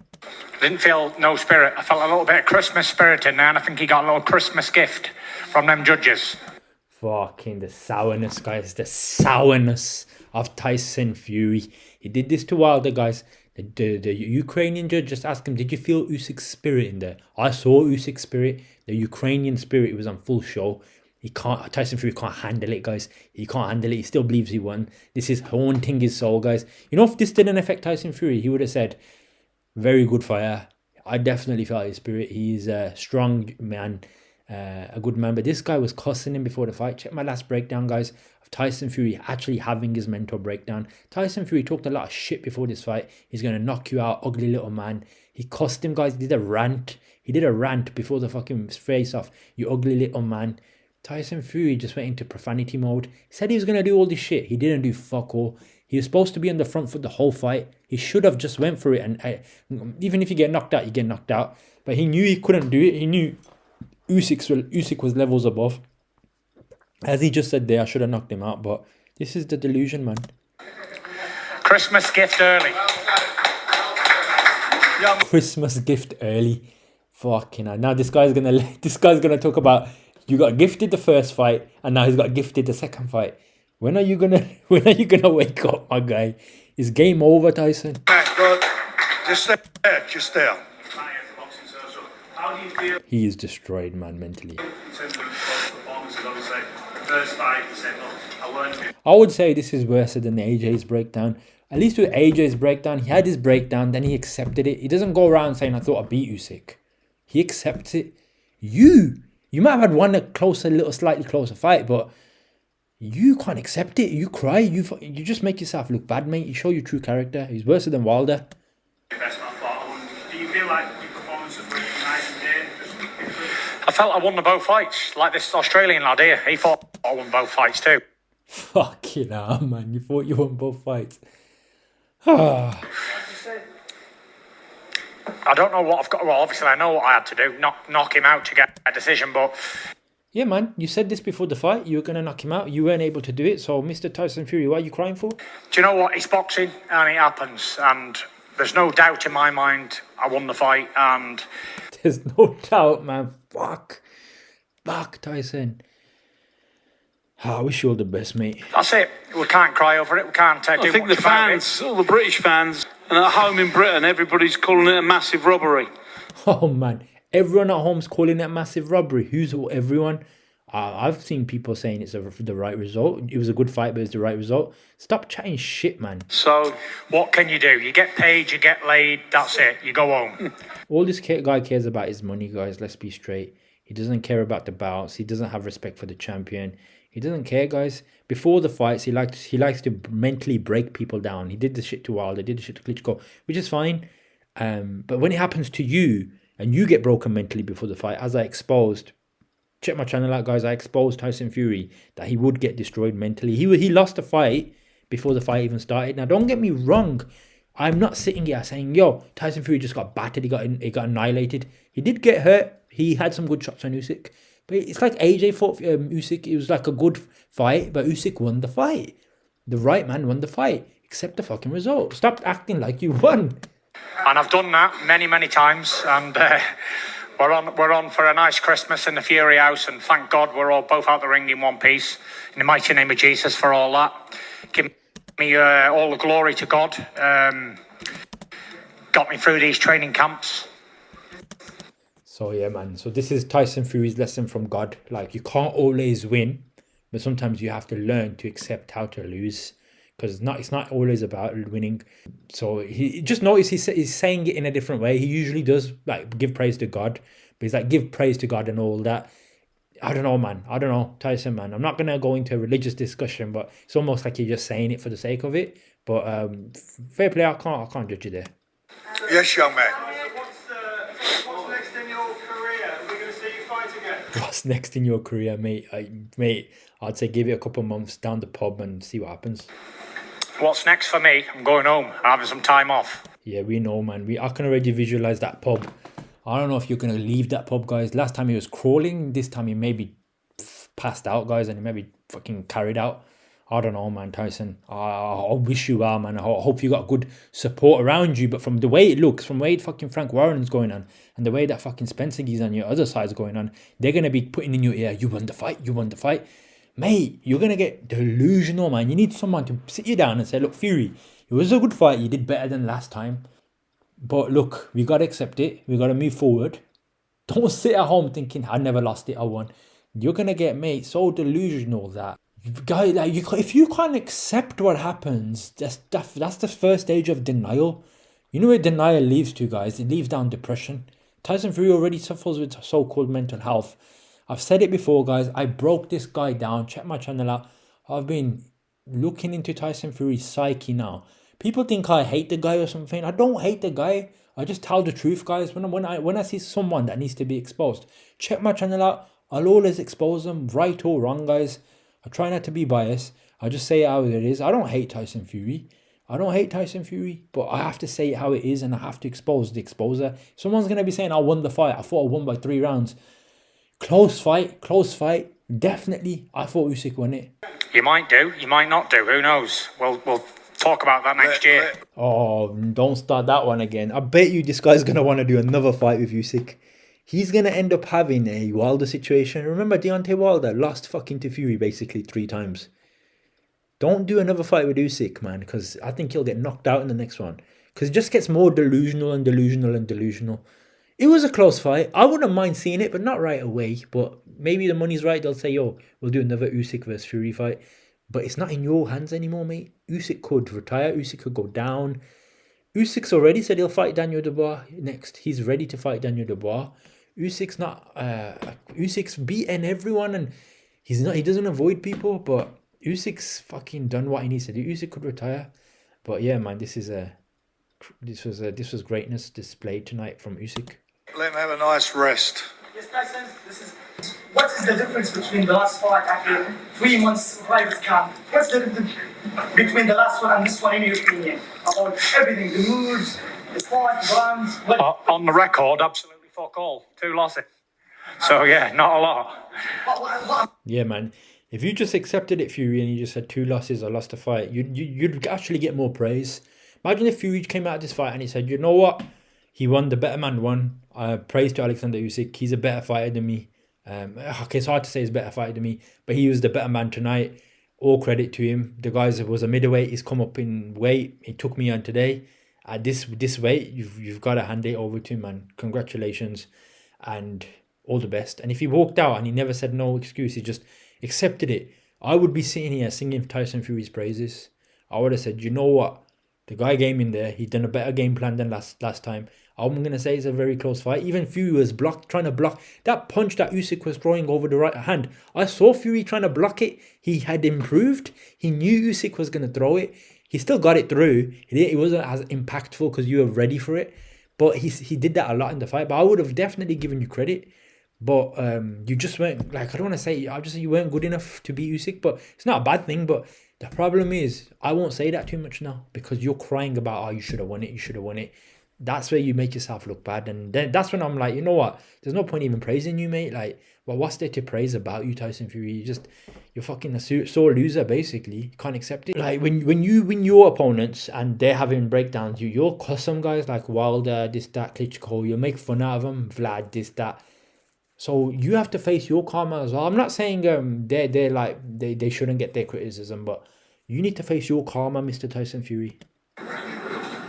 Didn't feel no spirit. I felt a little bit of Christmas spirit in there, and I think he got a little Christmas gift from them judges. Fucking the sourness, guys. The sourness of Tyson Fury. He did this to Wilder, guys. The Ukrainian judge just asked him, did you feel Usyk's spirit in there? I saw Usyk's spirit. The Ukrainian spirit was on full show. Tyson Fury can't handle it, guys. He can't handle it. He still believes he won. This is haunting his soul, guys. You know, if this didn't affect Tyson Fury, he would have said, very good fighter. I definitely felt his spirit. He's a strong man, a good man. But this guy was cussing him before the fight. Check my last breakdown, guys, of Tyson Fury actually having his mental breakdown. Tyson Fury talked a lot of shit before this fight. He's going to knock you out, ugly little man. He cussed him, guys. He did a rant. He did a rant before the fucking face-off. You ugly little man. Tyson Fury just went into profanity mode. He said he was going to do all this shit. He didn't do fuck all. He was supposed to be on the front foot the whole fight. He should have just went for it. And even if you get knocked out, you get knocked out. But he knew he couldn't do it. He knew Usyk was levels above. As he just said there, I should have knocked him out. But this is the delusion, man. Christmas gift early. Christmas gift early. Fucking hell. Now this guy's gonna talk about, you got gifted the first fight, and now he's got gifted the second fight. When are you gonna wake up, my guy? Is game over, Tyson? Just there, just there. how do you feel He is destroyed, man, mentally. in terms of performances? Obviously, the first fight, you said, look, I weren't. I would say this is worse than AJ's breakdown. At least with AJ's breakdown, he had his breakdown, then he accepted it. He doesn't go around saying, I thought I beat Usyk. He accepts it. You might have had one slightly closer fight, but you can't accept it. You cry. You just make yourself look bad, mate. You show your true character. He's worse than Wilder. Best man fought. Do you feel like your performance was really nice and day? I felt I won the both fights, like this Australian lad here. He thought I won both fights too. Fucking hell, man. You thought you won both fights. Ah. I don't know what I've got. Well, obviously I know what I had to do, knock him out to get a decision. But Yeah, man. You said this before the fight. You were going to knock him out. You weren't able to do it. So, Mr. Tyson Fury, what are you crying for? do you know what? It's boxing, and it happens. And there's no doubt in my mind I won the fight. And There's no doubt, man. Fuck, Tyson. I wish you all the best, mate. that's it. We can't cry over it. We can't do I think much the about it. fans, all the British fans, and at home in Britain, everybody's calling it a massive robbery. Oh, man. Everyone at home's calling it a massive robbery. Who's everyone? I've seen people saying it's the right result. It was a good fight, but it's the right result. Stop chatting shit, man. So, What can you do? You get paid, you get laid. That's it. You go home. All this guy cares about is money, guys. Let's be straight. He doesn't care about the bouts. He doesn't have respect for the champion. He doesn't care, guys. Before the fights, he likes to mentally break people down. He did the shit to Wilder, did the shit to Klitschko, which is fine. But when it happens to you and you get broken mentally before the fight, as I exposed, check my channel out, guys. I exposed Tyson Fury that he would get destroyed mentally. He lost the fight before the fight even started. Now, don't get me wrong. I'm not sitting here saying, yo, Tyson Fury just got battered. He got annihilated. He did get hurt. He had some good shots on Usyk. But it's like AJ fought Usyk. It was like a good fight, but Usyk won the fight. The right man won the fight. Accept the fucking result. Stop acting like you won. And I've done that many, many times. And we're on for a nice Christmas in the Fury House. And thank God we're all both out the ring in one piece. In the mighty name of Jesus for all that. Give me all the glory to God. Got me through these training camps. So yeah, man. So this is Tyson Fury's lesson from God. Like, you can't always win, but sometimes you have to learn to accept how to lose. because it's not always about winning. So he just notice he's saying it in a different way. He usually does like give praise to God, but he's like give praise to God and all that. I don't know, man. I don't know, Tyson, man. I'm not gonna go into a religious discussion, but it's almost like you're just saying it for the sake of it. But fair play, I can't judge you there. Yes, young man. What's next in your career? We're going to see you fight again. What's next in your career, mate? I'd say give it a couple of months down the pub and see what happens. What's next for me? I'm going home. I'm having some time off. Yeah, we know, man. I can already visualize that pub. I don't know if you're gonna leave that pub, guys. Last time he was crawling. This time he maybe passed out, guys, and he maybe fucking carried out. I don't know, man, Tyson. I wish you well, man. I hope you got good support around you. But from the way it looks, from the way fucking Frank Warren's going on, and the way that fucking Spencer Gee's on your other side's going on, they're going to be putting in your ear, you won the fight, you won the fight. Mate, you're going to get delusional, man. You need someone to sit you down and say, look, Fury, it was a good fight. You did better than last time. But look, we got to accept it. We got to move forward. Don't sit at home thinking, I never lost it, I won. You're going to get, mate, so delusional that guy, like if you can't accept what happens, that's the first stage of denial. You know where denial leads to, guys? It leads down depression. Tyson Fury already suffers with so-called mental health. I've said it before, guys. I broke this guy down. Check my channel out. I've been looking into Tyson Fury's psyche now. People think I hate the guy or something. I don't hate the guy. I just tell the truth, guys. When I see someone that needs to be exposed, check my channel out. I'll always expose them, right or wrong, guys. I try not to be biased. I just say it how it is. I don't hate Tyson Fury. But I have to say it how it is, and I have to expose the exposer. Someone's going to be saying, I won the fight. I thought I won by 3 rounds. Close fight. Definitely, I thought Usyk won it. You might do, you might not do. Who knows? We'll talk about that next year. Oh, don't start that one again. I bet you this guy's going to want to do another fight with Usyk. He's going to end up having a Wilder situation. Remember, Deontay Wilder lost fucking to Fury basically 3 times. Don't do another fight with Usyk, man, because I think he'll get knocked out in the next one. Because it just gets more delusional. It was a close fight. I wouldn't mind seeing it, but not right away. But maybe the money's right. They'll say, yo, we'll do another Usyk versus Fury fight. But it's not in your hands anymore, mate. Usyk could retire. Usyk could go down. Usyk's already said he'll fight Daniel Dubois next. He's ready to fight Daniel Dubois. Usyk's beaten everyone, and he doesn't avoid people, but Usyk's fucking done what he needs to do. Usyk could retire. But yeah, man, this was greatness displayed tonight from Usyk. Let him have a nice rest. Yes, Tyson, what is the difference between the last fight after 3 months private camp? What's the difference between the last one and this one, in your opinion? About everything, the moves, the fight, the rounds. On the record, absolutely fuck all. 2 losses. So yeah, not a lot. Yeah, man. If you just accepted it, Fury, and you just had 2 losses or lost a fight, you'd actually get more praise. Imagine if Fury came out of this fight and he said, you know what? He won, the better man won. Praise to Oleksandr Usyk. He's a better fighter than me. Okay, it's hard to say he's a better fighter than me, but he was the better man tonight. All credit to him. The guy was a middleweight. He's come up in weight. He took me on today. At this weight, you've got to hand it over to him, man. Congratulations and all the best. And if he walked out and he never said no excuse, he just accepted it, I would be sitting here singing Tyson Fury's praises. I would have said, you know what? The guy came in there. He's done a better game plan than last time. I'm going to say it's a very close fight. Even Fury was trying to block that punch that Usyk was throwing over the right hand. I saw Fury trying to block it. He had improved. He knew Usyk was going to throw it. He still got it through. It wasn't as impactful because you were ready for it. But he did that a lot in the fight. But I would have definitely given you credit. But you just weren't, like, I don't want to say, I'll just say you weren't good enough to beat Usyk. But it's not a bad thing. But the problem is, I won't say that too much now. Because you're crying about, oh, you should have won it. That's where you make yourself look bad. And then that's when I'm like, you know what? There's no point even praising you, mate. Like, well, what's there to praise about you, Tyson Fury? You're fucking a sore loser, basically. You can't accept it. Like, when you win your opponents and they're having breakdowns, you'll cuss some guys like Wilder, this, that, Klitschko. You'll make fun out of them, Vlad, this, that. So you have to face your karma as well. I'm not saying they shouldn't get their criticism, but you need to face your karma, Mr. Tyson Fury.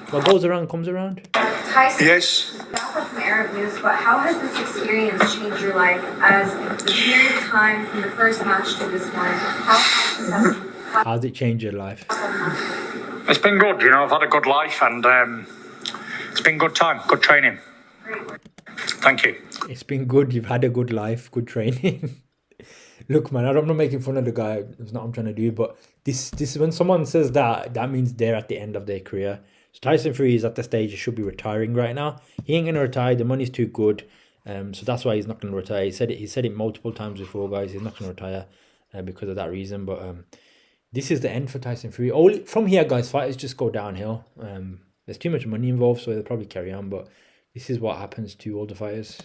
What goes around comes around. Tyson, Yes. not from Arab news, but how has this experience changed your life as the period of time from the first match to this one? How has this How's it changed your life? It's been good, you know. I've had a good life, and it's been good time, good training. Thank you. It's been good. You've had a good life, good training. Look, man, I'm not making fun of the guy. It's not what I'm trying to do. But this when someone says that, that means they're at the end of their career. So Tyson Fury is at the stage he should be retiring right now. He ain't gonna retire. The money's too good. So that's why he's not gonna retire. He said it multiple times before, guys. He's not gonna retire because of that reason. But this is the end for Tyson Fury. All from here, guys, fighters just go downhill. There's too much money involved, so they'll probably carry on. But this is what happens to all the fighters,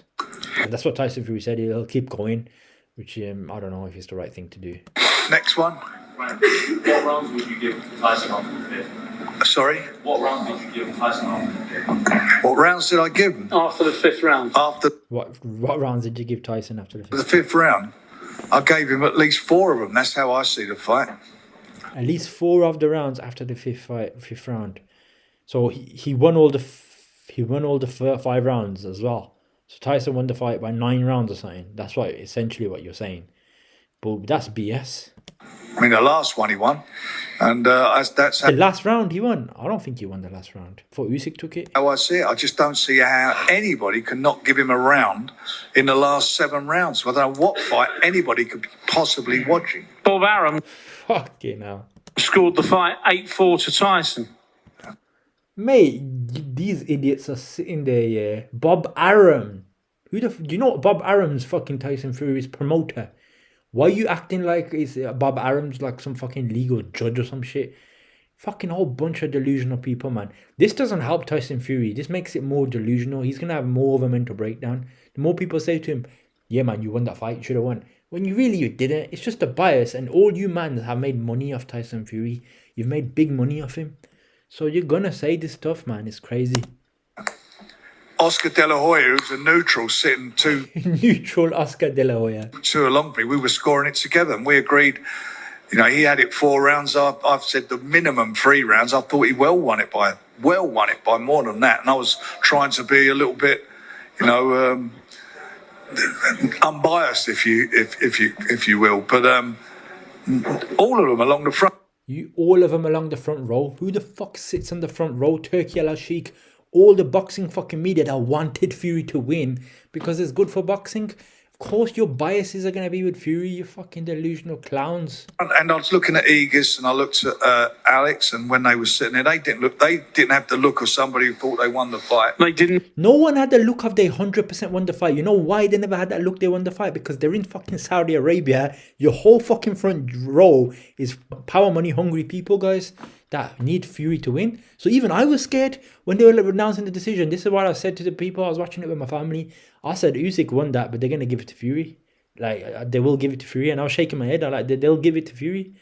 and that's what Tyson Fury said. He'll keep going, which I don't know if it's the right thing to do. Next one. What rounds would you give Tyson after the fifth? Sorry? What rounds did you give Tyson after the fifth? What rounds did I give him? After the 5th round. After What rounds did you give Tyson after the the fifth? 5th round, I gave him at least 4 of them. That's how I see the fight. At least 4 of the rounds after the fifth round. So he won all the 5 rounds as well. So Tyson won the fight by 9 rounds or something. That's essentially what you're saying. But that's BS. I mean, the last one he won, and that's The last round he won. I don't think he won the last round. I thought Usyk took it. how I see it. I just don't see how anybody can not give him a round in the last 7 rounds. I don't know what fight anybody could be possibly watching. Bob Arum Fucking hell. scored the fight 8-4 to Tyson. Mate, these idiots are sitting there, yeah. Bob Arum. Do you know what Bob Arum's fucking Tyson Fury's promoter? Why are you acting like Bob Arum's like some fucking legal judge or some shit? Fucking whole bunch of delusional people, man. This doesn't help Tyson Fury. This makes it more delusional. He's going to have more of a mental breakdown. The more people say to him, yeah, man, you won that fight. You should have won. When you didn't. It's just a bias. And all you man have made money off Tyson Fury. You've made big money off him. So you're going to say this stuff, man. It's crazy. Oscar De La Hoya, who's a neutral, sitting Neutral Oscar De La Hoya. 2 along me. We were scoring it together, and we agreed. You know, he had it 4 rounds. I've said the minimum 3 rounds. I thought he well won it by more than that. And I was trying to be a little bit, you know, unbiased, if you will. But all of them along the front. All of them along the front row. Who the fuck sits on the front row? Turkey Al-Sheikh. All the boxing fucking media that wanted Fury to win because it's good for boxing. Of course your biases are going to be with Fury, you fucking delusional clowns. And I was looking at Aegis, and I looked at Alex, and when they were sitting there, they didn't have the look of somebody who thought they won the fight. They didn't. No one had the look of they 100% won the fight. You know why they never had that look they won the fight? Because they're in fucking Saudi Arabia. Your whole fucking front row is power money hungry people, guys, that need Fury to win. So even I was scared when they were announcing the decision. This is what I said to the people. I was watching it with my family. I said Usyk won that, but they're going to give it to Fury. Like, they will give it to Fury. And I was shaking my head. I like, they'll give it to Fury.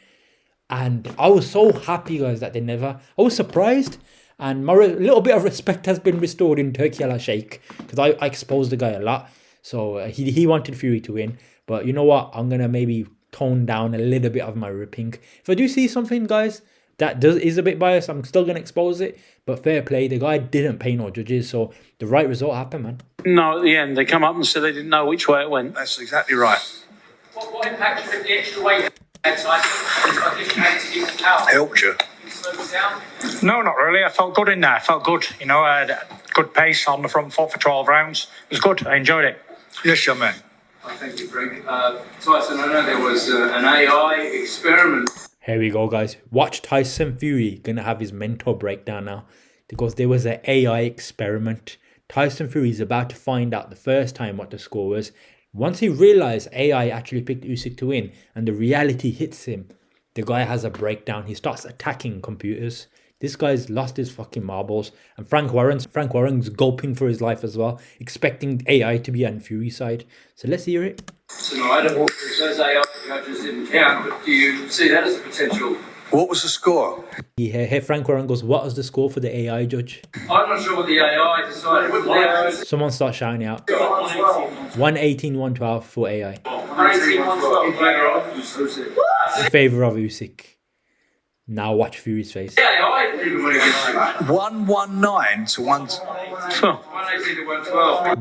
And I was so happy, guys, that they never. I was surprised. And my little bit of respect has been restored in Turkey Al-Sheikh. Because I exposed the guy a lot. So he wanted Fury to win. But you know what? I'm going to maybe tone down a little bit of my ripping. If I do see something, guys, that is a bit biased, I'm still going to expose it. But fair play, the guy didn't pay no judges, so the right result happened, man. No, at the end, they come up and said they didn't know which way it went. That's exactly right. What impact do you think the extra weight had, Tyson? Helped you. No, not really. I felt good in there. I felt good. You know, I had a good pace on the front foot for 12 rounds. It was good. I enjoyed it. Yes, young man. Thank you, Greg. Tyson, I know there was an AI experiment. Here we go, guys. Watch Tyson Fury gonna have his mental breakdown now, because there was an AI experiment. Tyson Fury is about to find out the first time what the score was. Once he realized AI actually picked Usyk to win and the reality hits him, the guy has a breakdown. He starts attacking computers. This guy's lost his fucking marbles. And Frank Warren's gulping for his life as well, expecting AI to be on Fury's side. So let's hear it. Tonight, those AI judges didn't count, but do you see that as a potential? What was the score? Here Frank Warren goes, what was the score for the AI judge? I'm not sure what the AI decided. Someone starts shouting out. 118, 112 for AI. In favour of Usyk. Now watch Fury's face. 119 to 1.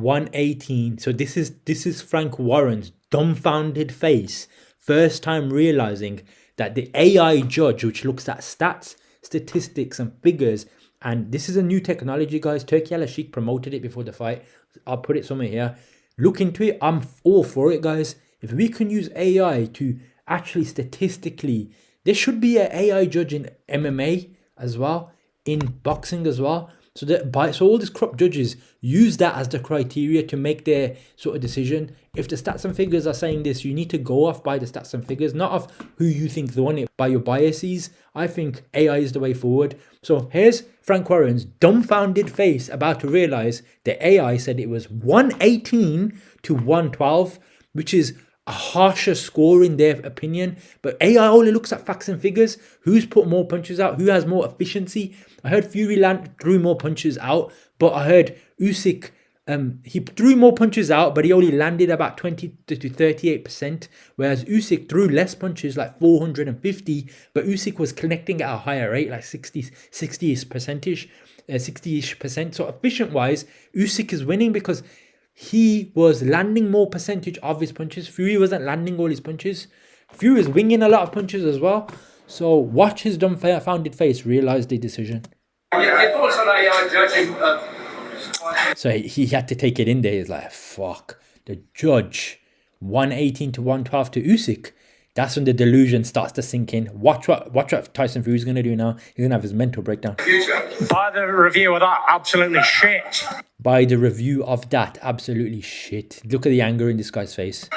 118. So this is Frank Warren's dumbfounded face. First time realizing that the AI judge, which looks at stats, statistics, and figures, and this is a new technology, guys. Turki Al-Sheikh promoted it before the fight. I'll put it somewhere here. Look into it. I'm all for it, guys. If we can use AI to actually statistically, there should be an AI judge in MMA as well, in boxing as well. So so all these corrupt judges use that as the criteria to make their sort of decision. If the stats and figures are saying this, you need to go off by the stats and figures, not of who you think won it, by your biases. I think AI is the way forward. So here's Frank Warren's dumbfounded face about to realize the AI said it was 118 to 112, which is a harsher score in their opinion. But AI only looks at facts and figures. Who's put more punches out? Who has more efficiency? I heard Fury threw more punches out, but I heard Usyk, he threw more punches out, but he only landed about 20 to 38%, whereas Usyk threw less punches, like 450, but Usyk was connecting at a higher rate, like 60-ish percentage, 60-ish percent. So efficient-wise, Usyk is winning because he was landing more percentage of his punches. Fury wasn't landing all his punches. Fury was winging a lot of punches as well. So watch his dumbfounded face realize the decision. So he had to take it in there. He's like, fuck, the judge, 118 to 112 to Usyk. That's when the delusion starts to sink in. Watch what Tyson Fury's going to do now. He's going to have his mental breakdown. By the review of that, absolutely shit. By the review of that, absolutely shit. Look at the anger in this guy's face.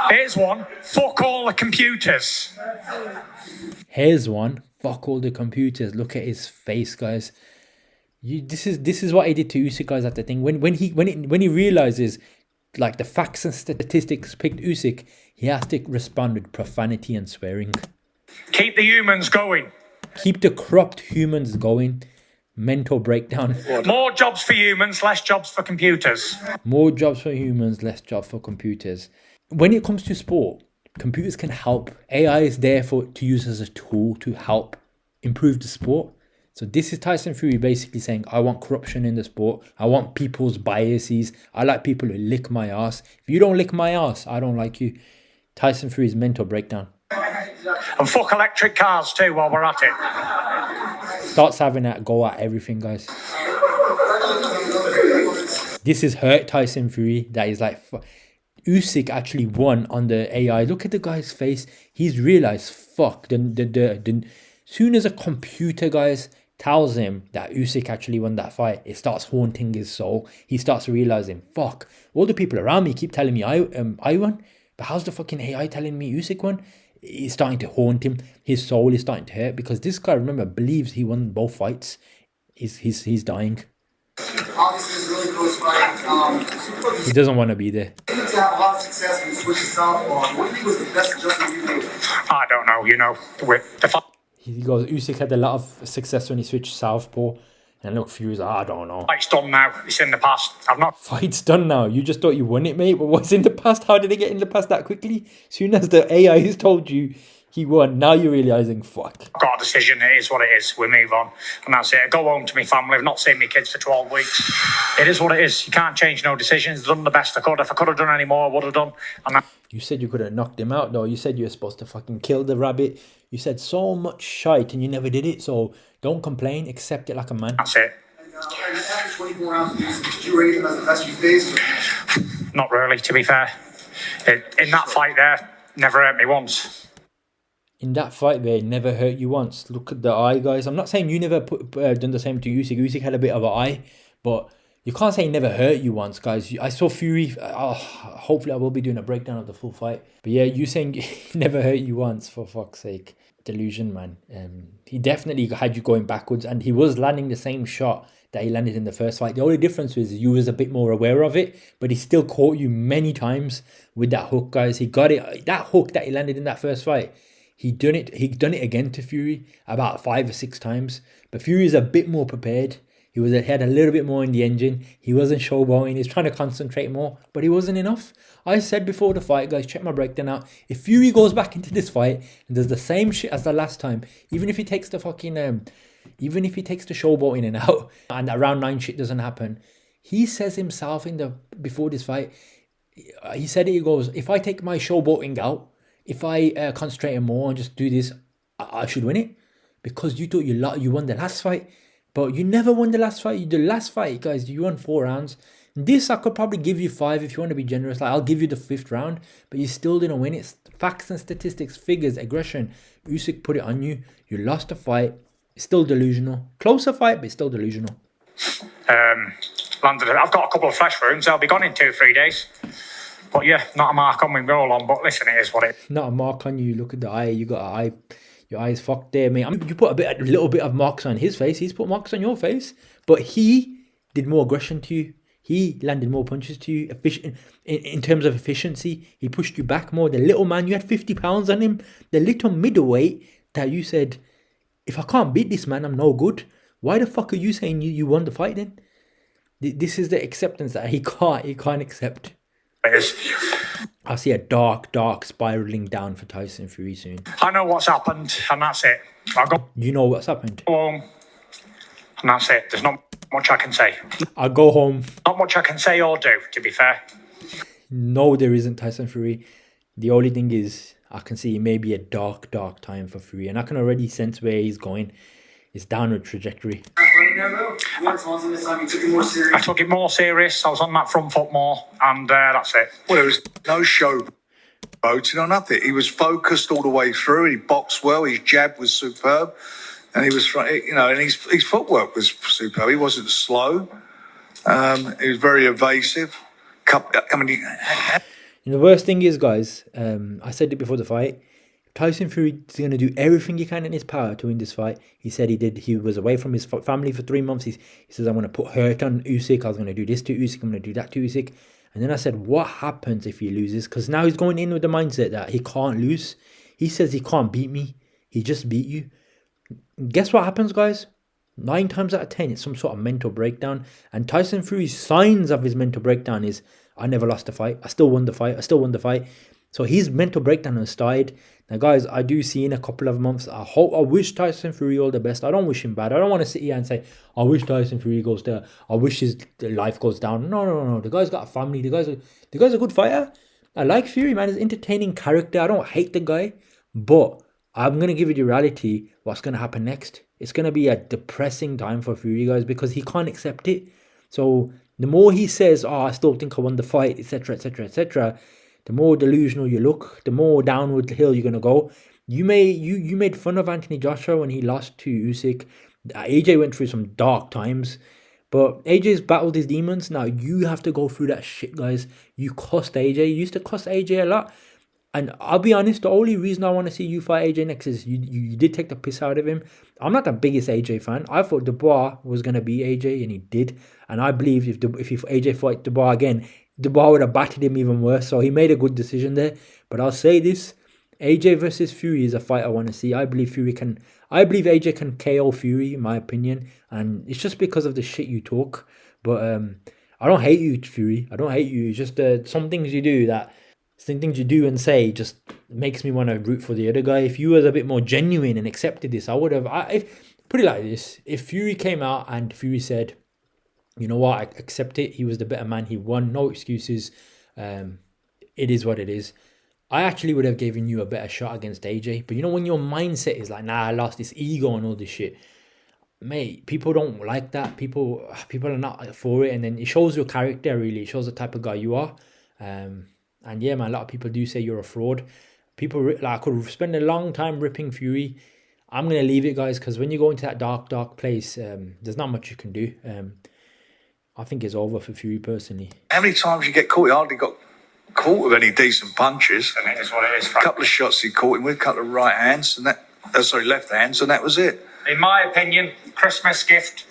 Here's one. Fuck all the computers. Here's one. Fuck all the computers. Look at his face, guys. This is what he did to Usyk, guys. At the thing when he realizes like the facts and statistics picked Usyk, he has to respond with profanity and swearing. Keep the humans going. Keep the corrupt humans going. Mental breakdown. More jobs for humans, less jobs for computers. More jobs for humans, less jobs for computers. When it comes to sport, computers can help. AI is there to use as a tool to help improve the sport. So this is Tyson Fury basically saying, I want corruption in the sport. I want people's biases. I like people who lick my ass. If you don't lick my ass, I don't like you. Tyson Fury's mental breakdown. And fuck electric cars too while we're at it. Starts having that go at everything, guys. This has hurt Tyson Fury. That is like, Usyk actually won on the AI. Look at the guy's face. He's realized, fuck. Soon as a computer, guys, tells him that Usyk actually won that fight, it starts haunting his soul. He starts realizing, fuck, all the people around me keep telling me I won, but how's the fucking AI telling me Usyk won? It's starting to haunt him. His soul is starting to hurt because this guy, remember, believes he won both fights. He's dying. Obviously, it's a really close fight. He doesn't want to be there. You need to have a lot of success when you switch to southpaw. What do you think was the best adjustment you made? I don't know, you know, with the He goes, Usyk had a lot of success when he switched southpaw. And look, Fury's like, I don't know. fight's done now. It's in the past. I've not Fight's done now. You just thought you won it, mate. But what's in the past? How did it get in the past that quickly? Soon as the AI has told you he won, now you're realizing, fuck. got a decision. It is what it is. We move on. And that's it. I go home to my family. I've not seen my kids for 12 weeks. It is what it is. You can't change no decisions. I've done the best I could. If I could have done any more, I would have done. And You said you could have knocked him out, though. You said you were supposed to fucking kill the rabbit. You said so much shite and you never did it. So don't complain. Accept it like a man. that's it. After 24 rounds, did you rate him as the best you faced? Not really, to be fair. In that fight there, never hurt me once. In that fight there, it never hurt you once. Look at the eye, guys. I'm not saying you never done the same to Usyk. Usyk had a bit of an eye, but you can't say he never hurt you once, guys. I saw Fury. Hopefully, I will be doing a breakdown of the full fight. But yeah, you saying he never hurt you once, for fuck's sake. Delusion, man. He definitely had you going backwards, and he was landing the same shot that he landed in the first fight. The only difference was you was a bit more aware of it, but he still caught you many times with that hook, guys. He got it. That hook that he landed in that first fight, he done it again to Fury about 5 or 6 times. But Fury is a bit more prepared. He had a little bit more in the engine. He wasn't showboating. He was trying to concentrate more, but he wasn't enough. I said before the fight, guys, check my breakdown out. If Fury goes back into this fight and does the same shit as the last time, even if he takes the showboating and out, and that round 9 shit doesn't happen, he says himself before this fight, he said it, he goes, if I take my showboating out, if I concentrate more and just do this, I should win it, because you thought you won the last fight, but you never won the last fight. The last fight, guys, you won 4 rounds. This I could probably give you 5 if you want to be generous. Like, I'll give you the 5th round, but you still didn't win it. Facts and statistics, figures, aggression. Usyk put it on you. You lost the fight. Still delusional. Closer fight, but still delusional. Landed. I've got a couple of flesh wounds. They'll be gone in 2-3 days. But yeah, not a mark on me roll on. But listen, it is what it is. Not a mark on you. Look at the eye. You got an eye. Your eye's fucked there, mate. I mean, you put a little bit of marks on his face. He's put marks on your face. But he did more aggression to you. He landed more punches to you. In terms of efficiency, he pushed you back more. The little man, you had 50 pounds on him. The little middleweight that you said, if I can't beat this man, I'm no good. Why the fuck are you saying you won the fight then? This is the acceptance that he can't accept. I see a dark spiraling down for Tyson Fury soon. I know what's happened, and that's it. You know what's happened. Home, and that's it. There's not much I can say. I'll go home. Not much I can say or do, to be fair. No, there isn't, Tyson Fury. The only thing is, I can see it may be a dark time for Fury, and I can already sense where he's going. It's downward trajectory. I took it more serious. I was on that front foot more, and that's it. Well, there was no showboating or nothing. He was focused all the way through. He boxed well. His jab was superb, and he was, and his footwork was superb. He wasn't slow. He was very evasive. The worst thing is, guys, I said it before the fight. Tyson Fury is going to do everything he can in his power to win this fight. He said he did. He was away from his family for 3 months. He says, I'm going to put hurt on Usyk. I was going to do this to Usyk. I'm going to do that to Usyk. And then I said, what happens if he loses? Because now he's going in with the mindset that he can't lose. He says he can't beat me. He just beat you. Guess what happens, guys? 9 times out of 10, it's some sort of mental breakdown. And Tyson Fury's signs of his mental breakdown is, I never lost a fight. I still won the fight. I still won the fight. So his mental breakdown has started. Now, guys, I do see in a couple of months, I wish Tyson Fury all the best. I don't wish him bad. I don't want to sit here and say, I wish Tyson Fury goes there. I wish his life goes down. No. The guy's got a family. The guy's a good fighter. I like Fury, man. He's an entertaining character. I don't hate the guy. But I'm going to give you the reality. What's going to happen next? It's going to be a depressing time for Fury, guys, because he can't accept it. So the more he says, I still think I won the fight, etc., the more delusional you look, the more downward hill you're going to go. You made fun of Anthony Joshua when he lost to Usyk. AJ went through some dark times, but AJ's battled his demons. Now you have to go through that shit, guys. You cussed AJ. You used to cuss AJ a lot. And I'll be honest, the only reason I want to see you fight AJ next is you did take the piss out of him. I'm not the biggest AJ fan. I thought Dubois was going to be AJ, and he did. And I believe if AJ fought Dubois again, Dubois would have battered him even worse. So he made a good decision there. But I'll say this, AJ versus Fury is a fight I want to see. I believe AJ can KO Fury, in my opinion. And it's just because of the shit you talk. But I don't hate you, Fury. I don't hate you. It's just some things you do and say just makes me want to root for the other guy. If you were a bit more genuine and accepted this, I would have. Put it like this: if Fury came out and Fury said, "You know what? I accept it. He was the better man. He won. No excuses. It is what it is." I actually would have given you a better shot against AJ. But you know, when your mindset is like, "Nah, I lost this ego and all this shit," mate, people don't like that. People are not for it, and then it shows your character. Really, it shows the type of guy you are. And yeah, man, a lot of people do say you're a fraud. I could spend a long time ripping Fury. I'm going to leave it, guys, because when you go into that dark place, there's not much you can do. I think it's over for Fury, personally. How many times you get caught? He hardly got caught with any decent punches. And it is what it is. A couple of shots he caught him with, a couple of left hands, and that was it. In my opinion, Christmas gift.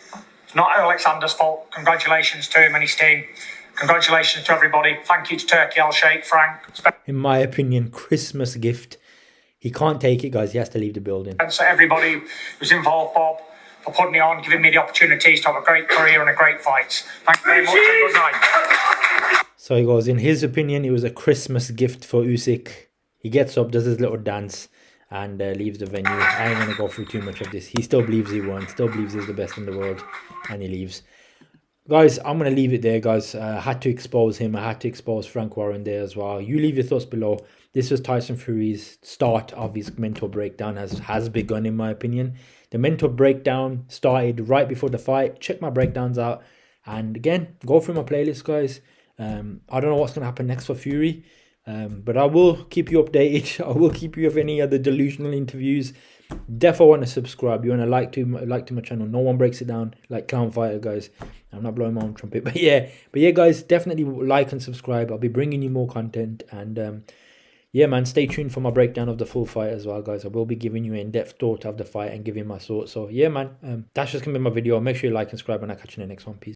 It's not Oleksandr's fault. Congratulations to him and his team. Congratulations to everybody. Thank you to Turkey, Al Sheikh, Frank. In my opinion, Christmas gift. He can't take it, guys. He has to leave the building. And so everybody who's involved, Bob, for putting it on, giving me the opportunities to have a great career and a great fight. Thank you very much and good night. So he goes, in his opinion, it was a Christmas gift for Usyk. He gets up, does his little dance, and leaves the venue. I ain't going to go through too much of this. He still believes he won, still believes he's the best in the world, and he leaves. guys, I'm going to leave it there, guys. I had to expose him. I had to expose Frank Warren there as well. You leave your thoughts below. This was Tyson Fury's start of his mental breakdown has begun, in my opinion. The mental breakdown started right before the fight. Check my breakdowns out. And again, go through my playlist, guys. I don't know what's going to happen next for Fury. But I will keep you updated. I will keep you with any other delusional interviews. Definitely want to subscribe. You want to like to my channel. No one breaks it down like Clown Fighter, guys. I'm not blowing my own trumpet, but yeah, guys, definitely like and subscribe. I'll be bringing you more content, and yeah, man, stay tuned for my breakdown of the full fight as well, guys. I will be giving you an in-depth thought of the fight and giving my thoughts. So yeah, man, that's just gonna be my video. Make sure you like and subscribe, and I'll catch you in the next one. Peace.